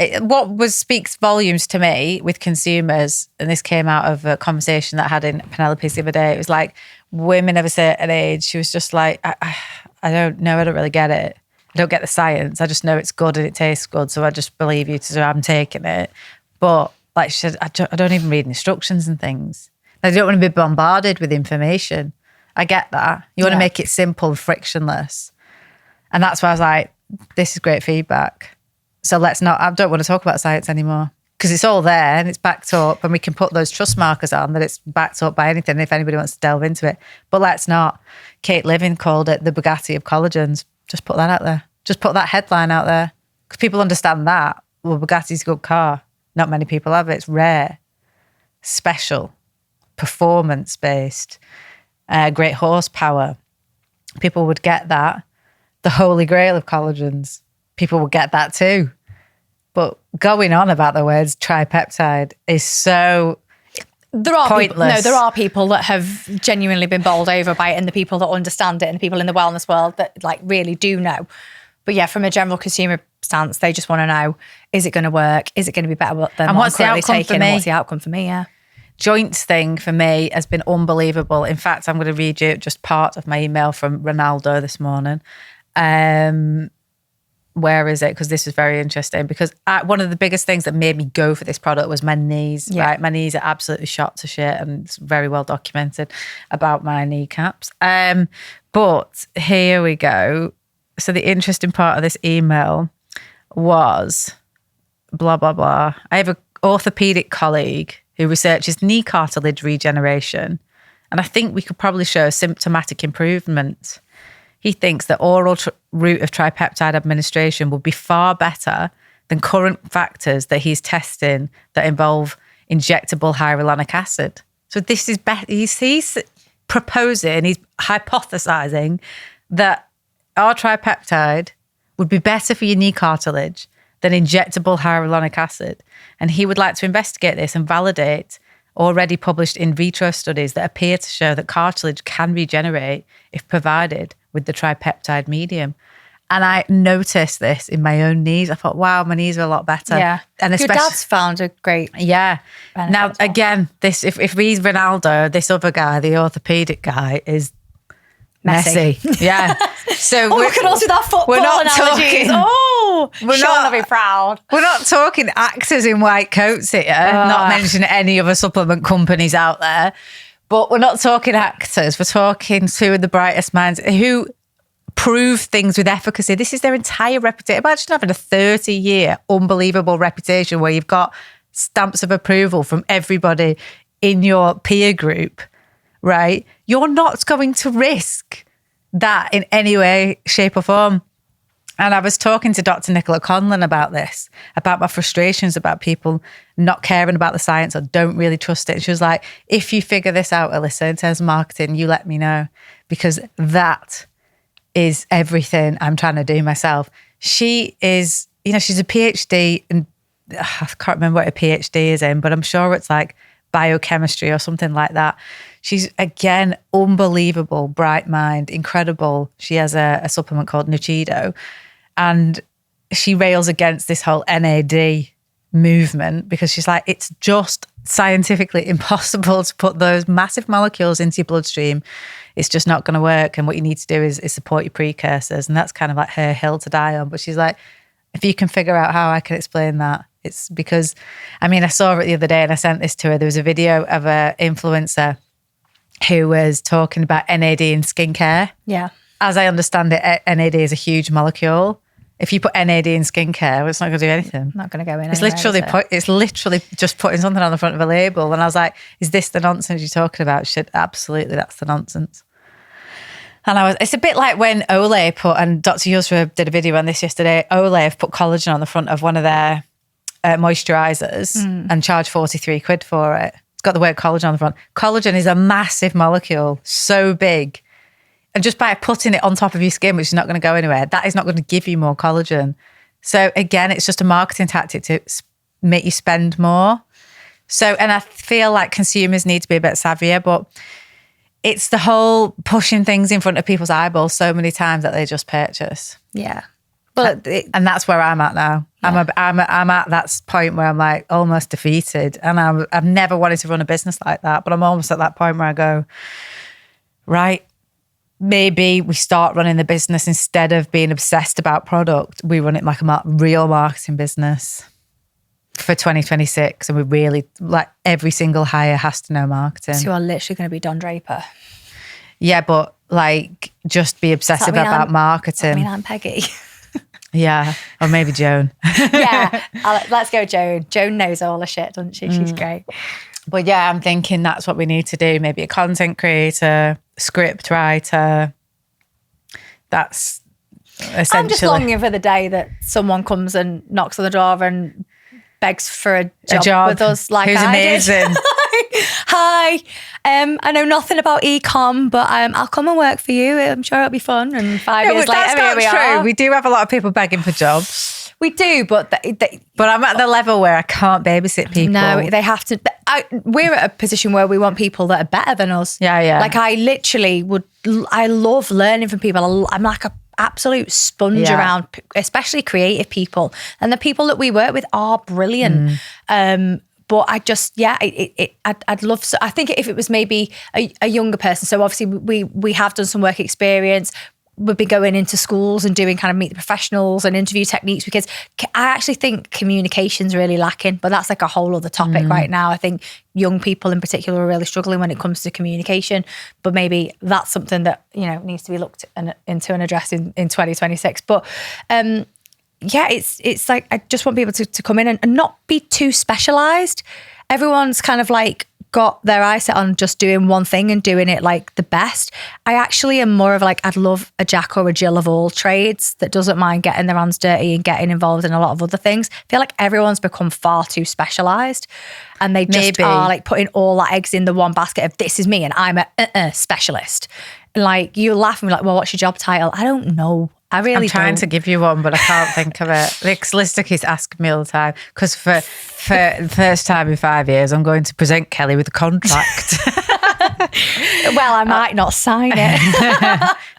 Speaks volumes to me with consumers, and this came out of a conversation that I had in Penelope's the other day. It was like, women of a certain age, she was just like, I don't know, I don't really get it. I don't get the science. I just know it's good and it tastes good, so I just believe you, so I'm taking it. But like she said, I don't even read instructions and things. I don't want to be bombarded with information. I get that. You want to make it simple and frictionless. And that's why I was like, this is great feedback. So I don't want to talk about science anymore, because it's all there and it's backed up, and we can put those trust markers on that it's backed up by anything if anybody wants to delve into it. But let's not. Kate Living called it the Bugatti of collagens. Just put that out there. Just put that headline out there, because people understand that. Well, Bugatti's a good car. Not many people have it. It's rare, special, performance-based, great horsepower. People would get that. The holy grail of collagens. People will get that too. But going on about the words tripeptide is so pointless. There are people that have genuinely been bowled over by it, and the people that understand it, and the people in the wellness world that really do know. But yeah, from a general consumer stance, they just want to know, is it going to work? Is it going to be better than what I'm currently taking? And what's the outcome for me? Yeah. Joints thing for me has been unbelievable. In fact, I'm going to read you just part of my email from Ronaldo this morning. Where is it? Because this is very interesting. Because one of the biggest things that made me go for this product was my knees. Yeah. Right, my knees are absolutely shot to shit, and it's very well documented about my kneecaps. But here we go. So the interesting part of this email was blah blah blah. I have an orthopedic colleague who researches knee cartilage regeneration, and I think we could probably show symptomatic improvement. He thinks the oral route of tripeptide administration will be far better than current factors that he's testing that involve injectable hyaluronic acid. So this is he's proposing, he's hypothesizing that our tripeptide would be better for your knee cartilage than injectable hyaluronic acid. And he would like to investigate this and validate already published in vitro studies that appear to show that cartilage can regenerate if provided with the tripeptide medium. And I noticed this in my own knees. I thought, wow, my knees are a lot better. Yeah. And your dad's found a great now, again, this if he's Ronaldo, this other guy, the orthopedic guy, is messy. Yeah. So look at us with our football analogies. I'll be proud. We're not talking actors in white coats here, not mentioning any other supplement companies out there. But we're not talking actors. We're talking two of the brightest minds who prove things with efficacy. This is their entire reputation. Imagine having a 30-year unbelievable reputation where you've got stamps of approval from everybody in your peer group, right? You're not going to risk that in any way, shape or form. And I was talking to Dr. Nicola Conlon about this, about my frustrations about people not caring about the science or don't really trust it. And she was like, if you figure this out, Elissa, in terms of marketing, you let me know, because that is everything I'm trying to do myself. She is, she's a PhD, and I can't remember what a PhD is in, but I'm sure it's like biochemistry or something like that. She's, again, unbelievable, bright mind, incredible. She has a supplement called Nuchido. And she rails against this whole NAD movement because she's like, it's just scientifically impossible to put those massive molecules into your bloodstream. It's just not going to work. And what you need to do is support your precursors. And that's kind of like her hill to die on. But she's like, if you can figure out how I can explain that, it's because, I saw it the other day and I sent this to her. There was a video of an influencer who was talking about NAD in skincare. Yeah. As I understand it, NAD is a huge molecule. If you put NAD in skincare, it's not going to do anything. Not going to go in. It's literally just putting something on the front of a label. And I was like, "Is this the nonsense you're talking about?" She said, "Absolutely, that's the nonsense." And it's a bit like when Olay and Dr. Yusra did a video on this yesterday. Olay have put collagen on the front of one of their moisturisers and charged 43 quid for it. It's got the word collagen on the front. Collagen is a massive molecule, so big. And just by putting it on top of your skin, which is not going to go anywhere, that is not going to give you more collagen. So again, it's just a marketing tactic to make you spend more. So, and I feel like consumers need to be a bit savvier, but it's the whole pushing things in front of people's eyeballs so many times that they just purchase. Yeah. Well, and that's where I'm at now. Yeah. I'm at that point where I'm like almost defeated, and I've never wanted to run a business like that, but I'm almost at that point where I go, right, maybe we start running the business instead of being obsessed about product. We run it like a real marketing business for 2026, and we really, like, every single hire has to know marketing. So you are literally going to be Don Draper. Yeah, but like just be obsessive about marketing. I'm Peggy. Yeah, or maybe Joan. Yeah, let's go Joan. Joan knows all the shit, doesn't she? She's great. But yeah, I'm thinking that's what we need to do. Maybe a content creator, script writer. That's essentially. I'm just longing for the day that someone comes and knocks on the door and begs for a job with us. Like, who's amazing. Hi, I know nothing about e-com, but I'll come and work for you. I'm sure it'll be fun. And 5 years later, here we are. We do have a lot of people begging for jobs. We do, but but I'm at the level where I can't babysit people. No, they have to. We're at a position where we want people that are better than us. Yeah. Like, I love learning from people. I'm like a absolute sponge around, especially creative people, and the people that we work with are brilliant. But I just, I'd love. So I think if it was maybe a younger person. So obviously we have done some work experience. We've been going into schools and doing kind of meet the professionals and interview techniques, because I actually think communication's really lacking, but that's like a whole other topic right now. I think young people in particular are really struggling when it comes to communication, but maybe that's something that, needs to be looked into and addressed in 2026. But it's like, I just want people to come in and not be too specialised. Everyone's kind of like got their eye set on just doing one thing and doing it like the best. I actually am more of like, I'd love a Jack or a Jill of all trades that doesn't mind getting their hands dirty and getting involved in a lot of other things. I feel like everyone's become far too specialised, and they just are like putting all that eggs in the one basket of this is me and I'm a specialist. And like, you laugh and be like, well, what's your job title? I don't know. I'm trying to give you one, but I can't think of it. Like, solicitor keeps asking me all the time, because for the first time in 5 years, I'm going to present Kelly with a contract. Well, I might not sign it.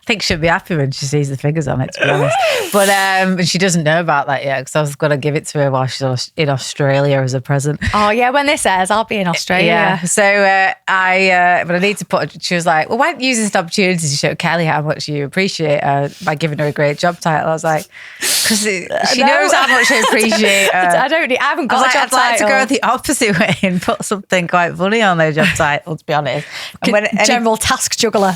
I think she'll be happy when she sees the figures on it, to be honest. But she doesn't know about that yet, because I was going to give it to her while she's in Australia as a present. Oh yeah, when this airs, I'll be in Australia. Yeah. So but I need to put. She was like, "Well, why don't you use this opportunity to show Kelly how much you appreciate her by giving her a great job title?" I was like, "Because she knows how much I appreciate her." I haven't got a job title. I'd like to go the opposite way and put something quite funny on their job title, to be honest. General task juggler.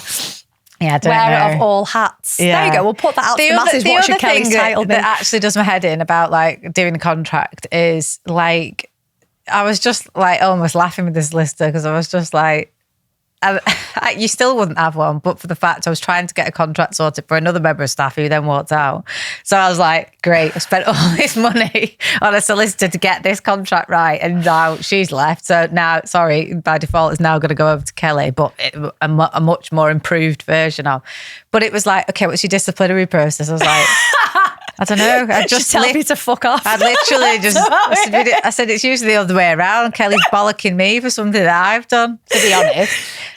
Yeah, I don't Wear know. it of all hats. Yeah. There you go. We'll put that out to the masses. What should Kelly's title be? That actually does my head in about like doing a contract is like, I was just like almost laughing with this lister because I was just like, you still wouldn't have one, but for the fact I was trying to get a contract sorted for another member of staff who then walked out. So I was like, great, I spent all this money on a solicitor to get this contract right, and now she's left. So now, sorry, by default, it's now going to go over to Kelly, but a much more improved version of. But it was like, okay, what's your disciplinary process? I was like, I don't know. I just tell me to fuck off. I literally just, I said, it's usually the other way around. Kelly's bollocking me for something that I've done, to be honest.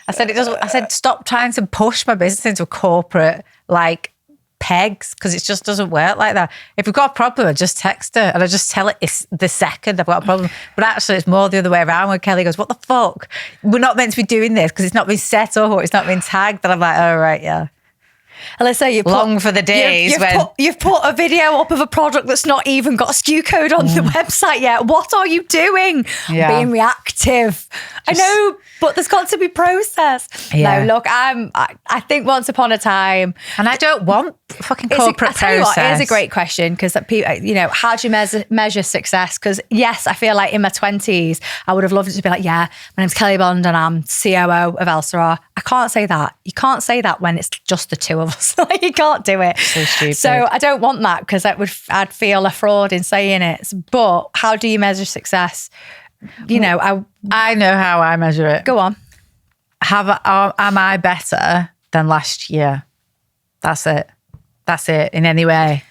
I said, stop trying to push my business into a corporate, like, pegs, because it just doesn't work like that. If we've got a problem, I just text her and I just tell it it's the second I've got a problem. But actually, it's more the other way around when Kelly goes, what the fuck? We're not meant to be doing this because it's not been set up or it's not been tagged. And I'm like, oh, right, yeah. Elissa, long for the days you've put a video up of a product that's not even got a SKU code on the website yet. What are you doing? Yeah. Being reactive. I know, but there's got to be process. Yeah. No, look, I think once upon a time, and I don't want fucking corporate I tell you process. what, it is a great question because how do you measure success? Because yes, I feel like in my 20s, I would have loved it to be like, yeah, my name's Kelly Bond and I'm COO of Elle Sera. I can't say that. You can't say that when it's just the two of us. Like, you can't do it. So stupid. So I don't want that because I'd feel a fraud in saying it. But how do you measure success? I know how I measure it. Go on. Am I better than last year? That's it. That's it in any way.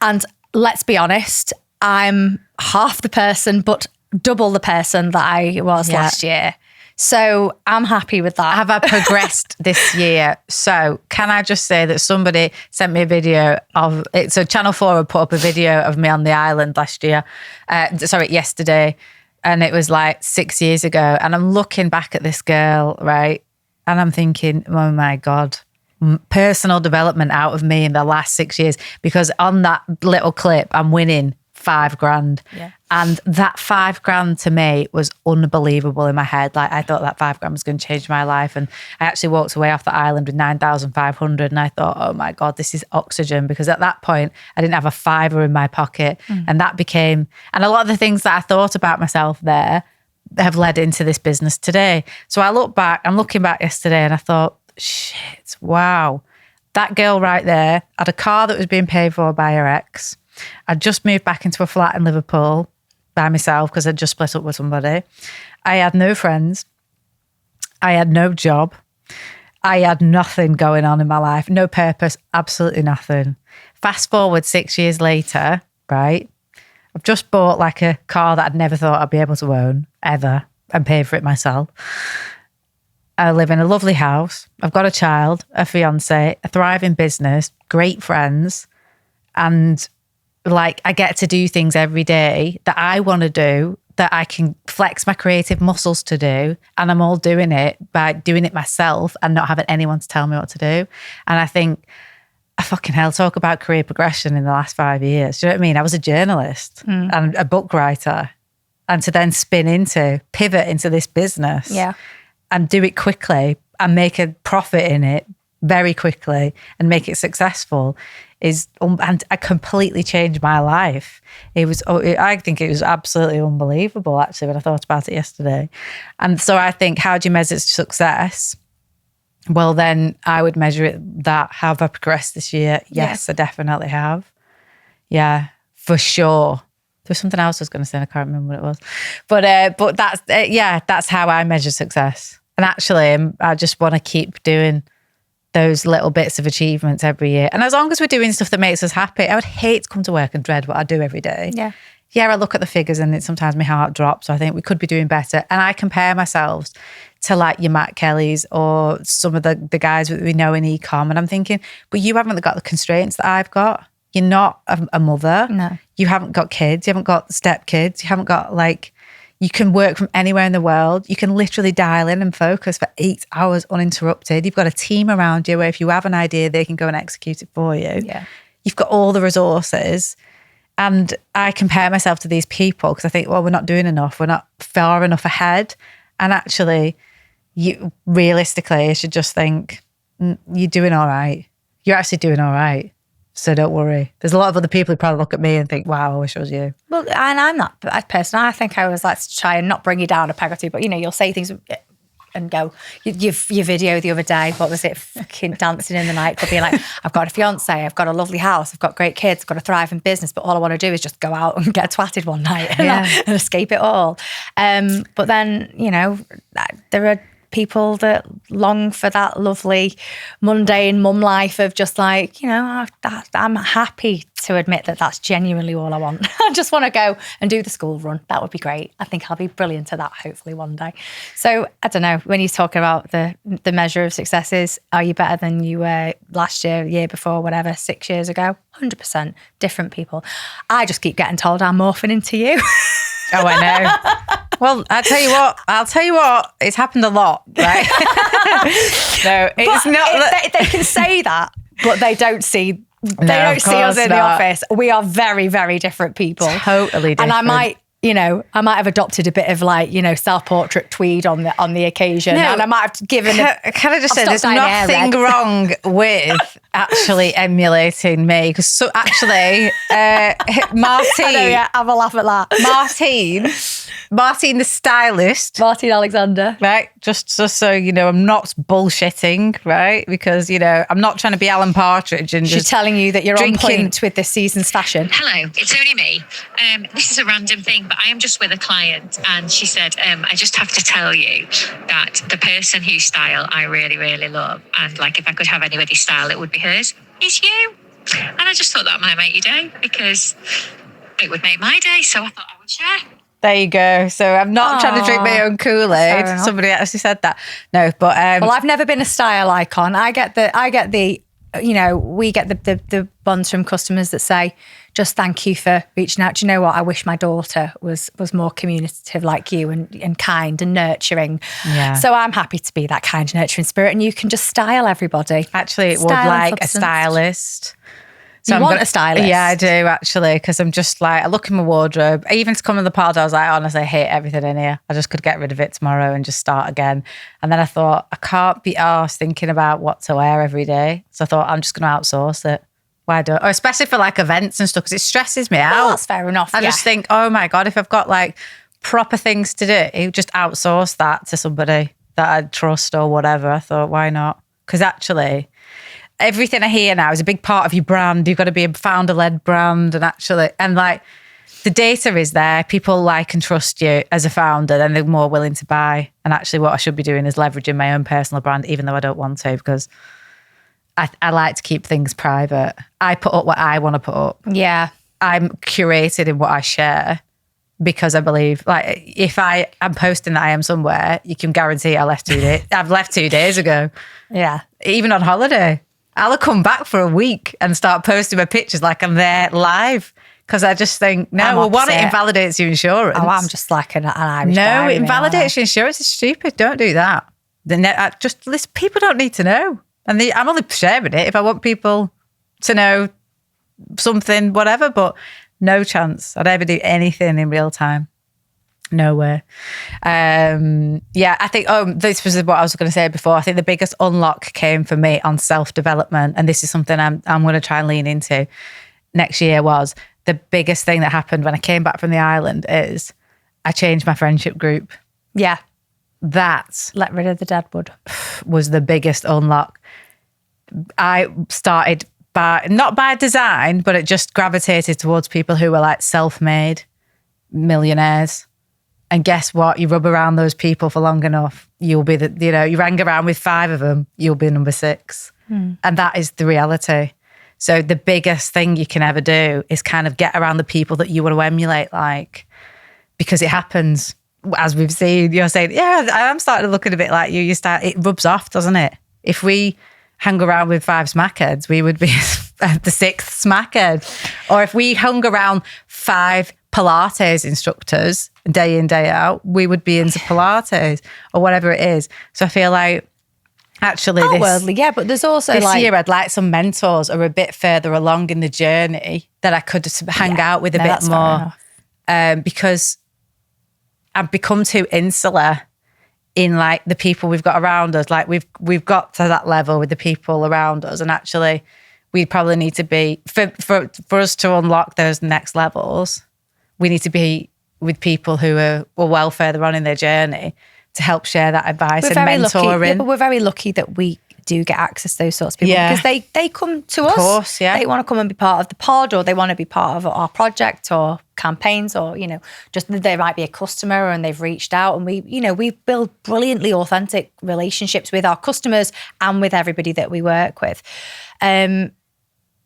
And let's be honest, I'm half the person, but double the person that I was last year. So I'm happy with that. Have I progressed this year? So can I just say that somebody sent me a video of it? So Channel 4 had put up a video of me on the island yesterday. And it was like 6 years ago. And I'm looking back at this girl, right? And I'm thinking, oh my God, personal development out of me in the last 6 years. Because on that little clip, I'm winning $5,000. Yeah. And that $5,000 to me was unbelievable in my head. Like, I thought that $5,000 was going to change my life. And I actually walked away off the island with 9,500. And I thought, oh my God, this is oxygen. Because at that point, I didn't have a fiver in my pocket. And that became, and a lot of the things that I thought about myself there have led into this business today. So I'm looking back yesterday and I thought, shit, wow. That girl right there had a car that was being paid for by her ex. I'd just moved back into a flat in Liverpool by myself because I'd just split up with somebody. I had no friends. I had no job. I had nothing going on in my life. No purpose, absolutely nothing. Fast forward 6 years later, right? I've just bought like a car that I'd never thought I'd be able to own ever and paid for it myself. I live in a lovely house. I've got a child, a fiance, a thriving business, great friends, and like I get to do things every day that I want to do, that I can flex my creative muscles to do. And I'm all doing it by doing it myself and not having anyone to tell me what to do. And I think, fucking hell, talk about career progression in the last 5 years. Do you know what I mean? I was a journalist and a book writer. And to then pivot into this business and do it quickly and make a profit in it very quickly and make it successful and I completely changed my life. I think it was absolutely unbelievable actually when I thought about it yesterday. And so I think, how do you measure success? Well, then I would measure it that, have I progressed this year? Yes, I definitely have. Yeah, for sure. There was something else I was going to say and I can't remember what it was. But that's how I measure success. And actually, I just want to keep doing those little bits of achievements every year. And as long as we're doing stuff that makes us happy, I would hate to come to work and dread what I do every day. Yeah. Yeah, I look at the figures and sometimes my heart drops. So I think we could be doing better. And I compare myself to like your Matt Kellys or some of the guys that we know in e-com. And I'm thinking, but you haven't got the constraints that I've got. You're not a mother. No. You haven't got kids. You haven't got stepkids. You haven't got you can work from anywhere in the world. You can literally dial in and focus for 8 hours uninterrupted. You've got a team around you where if you have an idea, they can go and execute it for you. Yeah. You've got all the resources. And I compare myself to these people because I think, well, we're not doing enough. We're not far enough ahead. And actually, realistically, you should just think, you're doing all right. You're actually doing all right. So don't worry. There's a lot of other people who probably look at me and think, wow, I wish I was you. Well, and I'm that person. I think I always like to try and not bring you down a peg or two, but you'll say things and go. Your video the other day, what was it? Fucking dancing in the nightclub, being like, I've got a fiance, I've got a lovely house, I've got great kids, I've got a thriving business, but all I want to do is just go out and get twatted one night and escape it all. But then, there are people that long for that lovely mundane mum life of just like, I'm happy to admit that that's genuinely all I want. I just want to go and do the school run. That would be great. I think I'll be brilliant at that hopefully one day. So I don't know, when you're talking about the measure of successes, are you better than you were last year, year before, whatever, 6 years ago? 100% different people. I just keep getting told I'm morphing into you. Oh, I know. Well, I'll tell you what, it's happened a lot, right? No, it's not. They can say that, but they don't see. They don't see us in the office. We are very, very different people. Totally different. And I might have adopted a bit of self-portrait tweed on the occasion. No, and I might have given can I just say there's nothing wrong with actually emulating me, because Martine, I know, yeah, have a laugh at that. Martine the stylist. Martine Alexander. Right, just so I'm not bullshitting, right? Because, I'm not trying to be Alan Partridge and she's telling you that you're drinking on point with this season's fashion. Hello, it's only me. This is a random thing, but I am just with a client, and she said, I just have to tell you that the person whose style I really, really love, and if I could have anybody's style, it would be hers, is you. And I just thought that might make your day, because it would make my day, so I thought I would share. There you go. So I'm not trying to drink my own Kool-Aid. Somebody actually said that. No, but well, I've never been a style icon. we get the bonds from customers that say, just thank you for reaching out. Do you know what? I wish my daughter was more communicative like you and kind and nurturing. Yeah. So I'm happy to be that kind, nurturing spirit, and you can just style everybody. Actually, it would like a stylist. So you want a stylist? Yeah, I do actually, because I'm just I look in my wardrobe. Even to come in the pod, I was like, honestly, I hate everything in here. I just could get rid of it tomorrow and just start again. And then I thought, I can't be arsed thinking about what to wear every day. So I thought, I'm just going to outsource it. Why don't? Or especially for events and stuff, because it stresses me out. Well, that's fair enough. I just think, oh my God, if I've got proper things to do, just outsource that to somebody that I trust or whatever. I thought, why not? Because actually, everything I hear now is a big part of your brand. You've got to be a founder-led brand, and the data is there. People and trust you as a founder, then they're more willing to buy. And actually what I should be doing is leveraging my own personal brand, even though I don't want to, because I like to keep things private. I put up what I want to put up. Yeah. I'm curated in what I share, because I believe if I am posting that I am somewhere, you can guarantee I left 2 days. I've left 2 days ago. Yeah. Even on holiday. I'll come back for a week and start posting my pictures like I'm there live, because I just think, it invalidates your insurance. Oh, I'm just like an Irish No, diary, it invalidates your insurance. It's stupid. Don't do that. People don't need to know. And I'm only sharing it if I want people to know something, whatever, but no chance I'd ever do anything in real time. Nowhere. I think, this was what I was going to say before. I think the biggest unlock came for me on self-development, and this is something I'm going to try and lean into next year. Was the biggest thing that happened when I came back from the island is I changed my friendship group. Yeah. That let rid of the deadwood was the biggest unlock. I started not by design, but it just gravitated towards people who were self-made millionaires. And guess what? You rub around those people for long enough, you'll be you hang around with 5 of them, you'll be number 6. And that is the reality. So the biggest thing you can ever do is kind of get around the people that you want to emulate, because it happens, as we've seen. You're saying, yeah, I'm starting to look at a bit like you. It rubs off, doesn't it? If we hung around with 5 smackheads, we would be the 6th smackhead. Or if we hung around 5 Pilates instructors day in, day out, we would be into Pilates or whatever it is. So I feel actually worldly, yeah, but there's also this year I'd like some mentors who are a bit further along in the journey that I could just hang out with a bit more, because I've become too insular in like the people we've got around us. Like we've got to that level with the people around us, and actually we probably need to be for us to unlock those next levels. We need to be with people who are well further on in their journey to help share that advice and mentoring. Yeah, but we're very lucky that we do get access to those sorts of people because they come to us. Of course, yeah. They want to come and be part of the pod, or they want to be part of our project or campaigns, or, you know, just they might be a customer and they've reached out, and we build brilliantly authentic relationships with our customers and with everybody that we work with.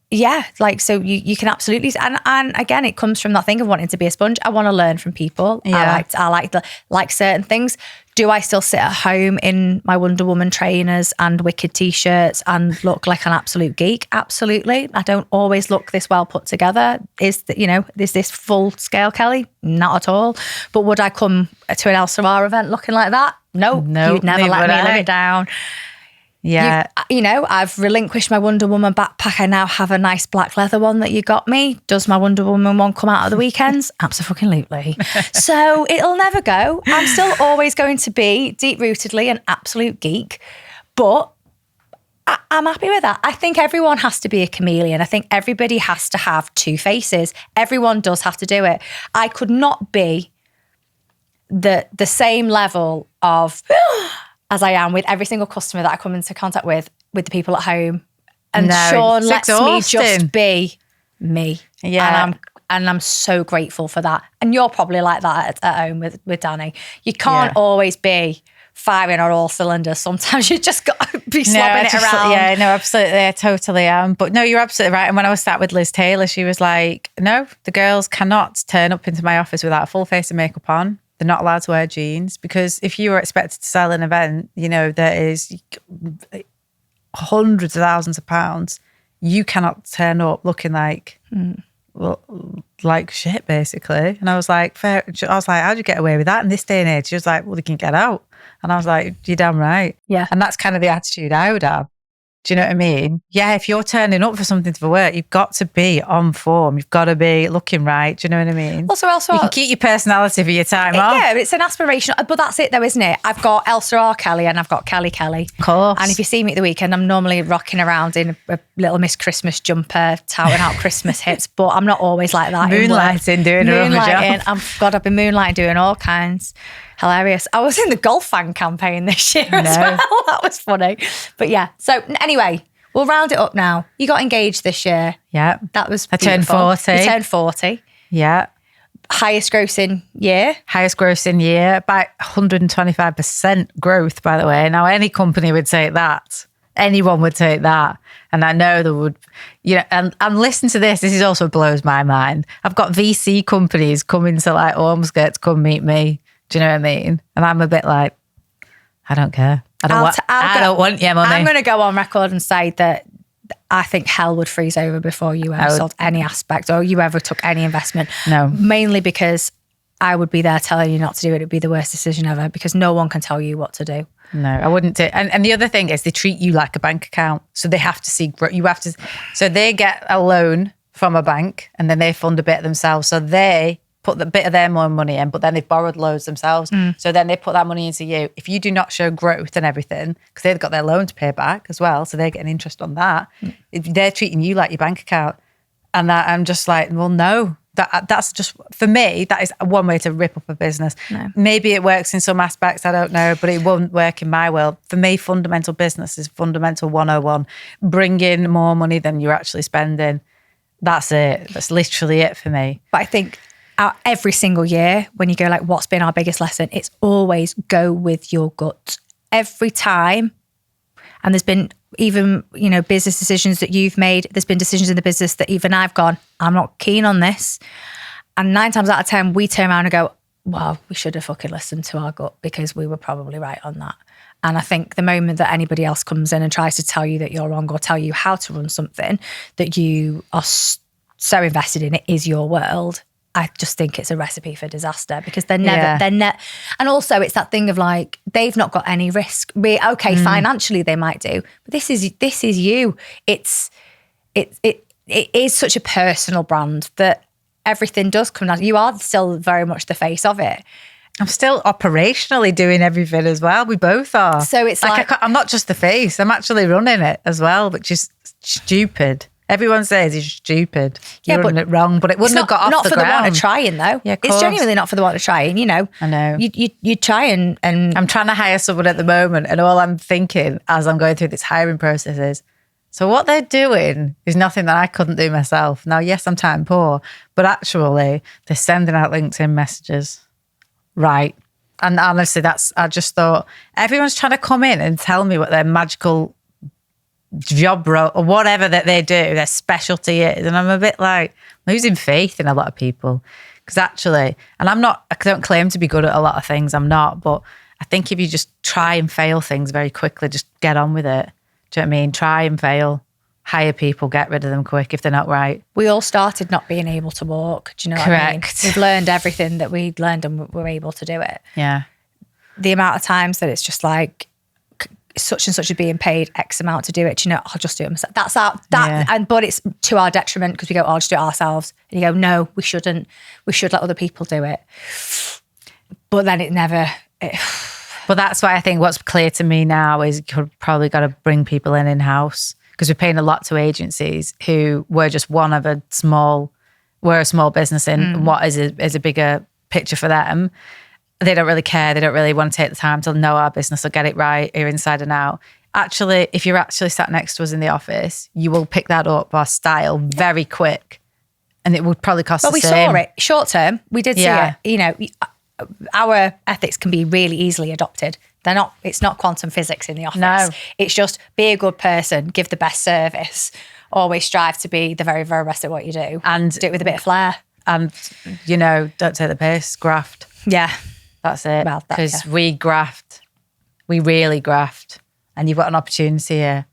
Yeah, like, so you can absolutely, and again, it comes from that thing of wanting to be a sponge. I want to learn from people. Yeah. I like certain things. Do I still sit at home in my Wonder Woman trainers and Wicked t-shirts and look like an absolute geek? Absolutely. I don't always look this well put together. Is this full scale Kelly? Not at all. But would I come to an Elle Sera event looking like that? No, you'd never let me live it down. Yeah. I've relinquished my Wonder Woman backpack. I now have a nice black leather one that you got me. Does my Wonder Woman one come out at the weekends? Absolutely. So it'll never go. I'm still always going to be deep-rootedly an absolute geek, but I'm happy with that. I think everyone has to be a chameleon. I think everybody has to have two faces. Everyone does have to do it. I could not be the same level of... as I am with every single customer that I come into contact with the people at home. And Sean lets me just be me. Yeah. And I'm so grateful for that. And you're probably like that at home with Danny. You can't always be firing on all cylinders. Sometimes you just got to be slobbing it around. Yeah, no, absolutely. I totally am. But no, you're absolutely right. And when I was sat with Liz Taylor, she was like, no, the girls cannot turn up into my office without a full face of makeup on. They're not allowed to wear jeans, because if you were expected to sell an event, there is hundreds of thousands of pounds. You cannot turn up looking like shit, basically. And I was like, how'd you get away with that in this day and age? She was like, well, they can get out. And I was like, you're damn right. Yeah. And that's kind of the attitude I would have. Do you know what I mean? Yeah, if you're turning up for something for work, you've got to be on form. You've got to be looking right. Do you know what I mean? Also, you can keep your personality for your time off. Yeah, it's an aspiration. But that's it though, isn't it? I've got Elle Sera Kelly and I've got Kelly. Of course. And if you see me at the weekend, I'm normally rocking around in a little Miss Christmas jumper, touting out Christmas hits. But I'm not always like that. Moonlighting, doing a rubber job. I've been moonlighting, doing all kinds. Hilarious. I was in the Golf Fan campaign this year as well. That was funny. But yeah. So anyway, we'll round it up now. You got engaged this year. Yeah. That was beautiful. I turned 40. You turned 40. Yeah. Highest grossing year. Highest grossing year by 125% growth, by the way. Now, any company would take that. Anyone would take that. And I know there would, and listen to this. This is also blows my mind. I've got VC companies coming to like Ormskirk to come meet me. Do you know what I mean? And I'm a bit like, I don't care. I don't want your money. I'm going to go on record and say that I think hell would freeze over before you ever sold any aspect or you ever took any investment. No. Mainly because I would be there telling you not to do it. It'd be the worst decision ever because no one can tell you what to do. No, I wouldn't do. And the other thing is they treat you like a bank account. So they have to see, so they get a loan from a bank and then they fund a bit themselves. So they put the bit of their own money in, but then they've borrowed loads themselves. So then they put that money into you. If you do not show growth and everything, because they've got their loan to pay back as well, so they're getting interest on that, they're treating you like your bank account. And that I'm just like, well, no, that's just, for me, that is one way to rip up a business. No. Maybe it works in some aspects, I don't know, but it won't work in my world. For me, fundamental business is fundamental 101. Bring in more money than you're actually spending. That's it. That's literally it for me. But I think every single year when you go like, what's been our biggest lesson? It's always go with your gut. Every time. And there's been even, business decisions that you've made. There's been decisions in the business that even I've gone, I'm not keen on this. And 9 times out of 10, we turn around and go, well, we should have fucking listened to our gut because we were probably right on that. And I think the moment that anybody else comes in and tries to tell you that you're wrong or tell you how to run something that you are so invested in, it is your world, I just think it's a recipe for disaster because they're never, and also it's that thing of like, they've not got any risk. Financially they might do, but this is you. It is such a personal brand that everything does come down. You are still very much the face of it. I'm still operationally doing everything as well. We both are. So it's like I'm not just the face. I'm actually running it as well, which is stupid. Everyone says it's stupid. You're running it wrong, but it wouldn't have got off the ground. Not for the want of trying, though. Yeah, it's genuinely not for the want of trying. You know. I know. You try and I'm trying to hire someone at the moment, and all I'm thinking as I'm going through this hiring process is, so what they're doing is nothing that I couldn't do myself. Now, yes, I'm time poor, but actually they're sending out LinkedIn messages. Right. And honestly, I just thought everyone's trying to come in and tell me what their magical job role or whatever that they do, their specialty is. And I'm a bit like losing faith in a lot of people. Because actually, and I don't claim to be good at a lot of things. I'm not. But I think if you just try and fail things very quickly, just get on with it. Do you know what I mean? Try and fail. Hire people, get rid of them quick if they're not right. We all started not being able to walk. Do you know what I mean? We've learned everything that we'd learned and we're able to do it. Yeah. The amount of times that it's just like such and such is being paid X amount to do it. Do you know, I'll just do it myself. But it's to our detriment because we go, I'll just do it ourselves. And you go, no, we shouldn't. We should let other people do it. But then it never... Well, that's why I think what's clear to me now is you've probably got to bring people in-house. Because we're paying a lot to agencies who were just we're a small business in what is a bigger picture for them. They don't really care. They don't really want to take the time to know our business or get it right here inside and out. Actually, if you're actually sat next to us in the office, you will pick that up, our style, very quick. And it would probably cost the same. But we saw it. Short term, we did see it. You know, our ethics can be really easily adopted. It's not quantum physics in the office. No. It's just be a good person, give the best service, always strive to be the very, very best at what you do. And do it with a bit of flair. And, don't take the piss, graft. Yeah. That's it. Because we graft. We really graft. And you've got an opportunity here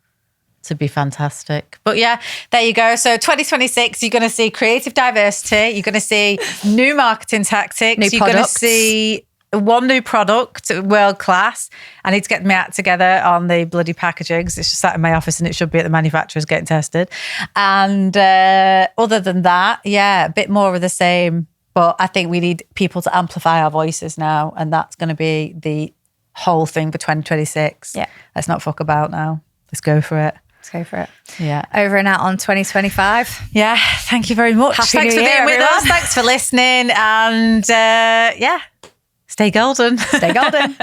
to be fantastic. But yeah, there you go. So 2026, you're going to see creative diversity. You're going to see new marketing tactics. New you're products. Going to see one new product, world class. I need to get my act together on the bloody packaging because it's just sat in my office and it should be at the manufacturers getting tested. And other than that, yeah, a bit more of the same. But I think we need people to amplify our voices now. And that's going to be the whole thing for 2026. Yeah. Let's not fuck about now. Let's go for it. Let's go for it. Yeah. Over and out on 2025. Yeah. Thank you very much. Happy Thanks New for Year, being with everyone. us. Thanks for listening. And yeah, stay golden. Stay golden.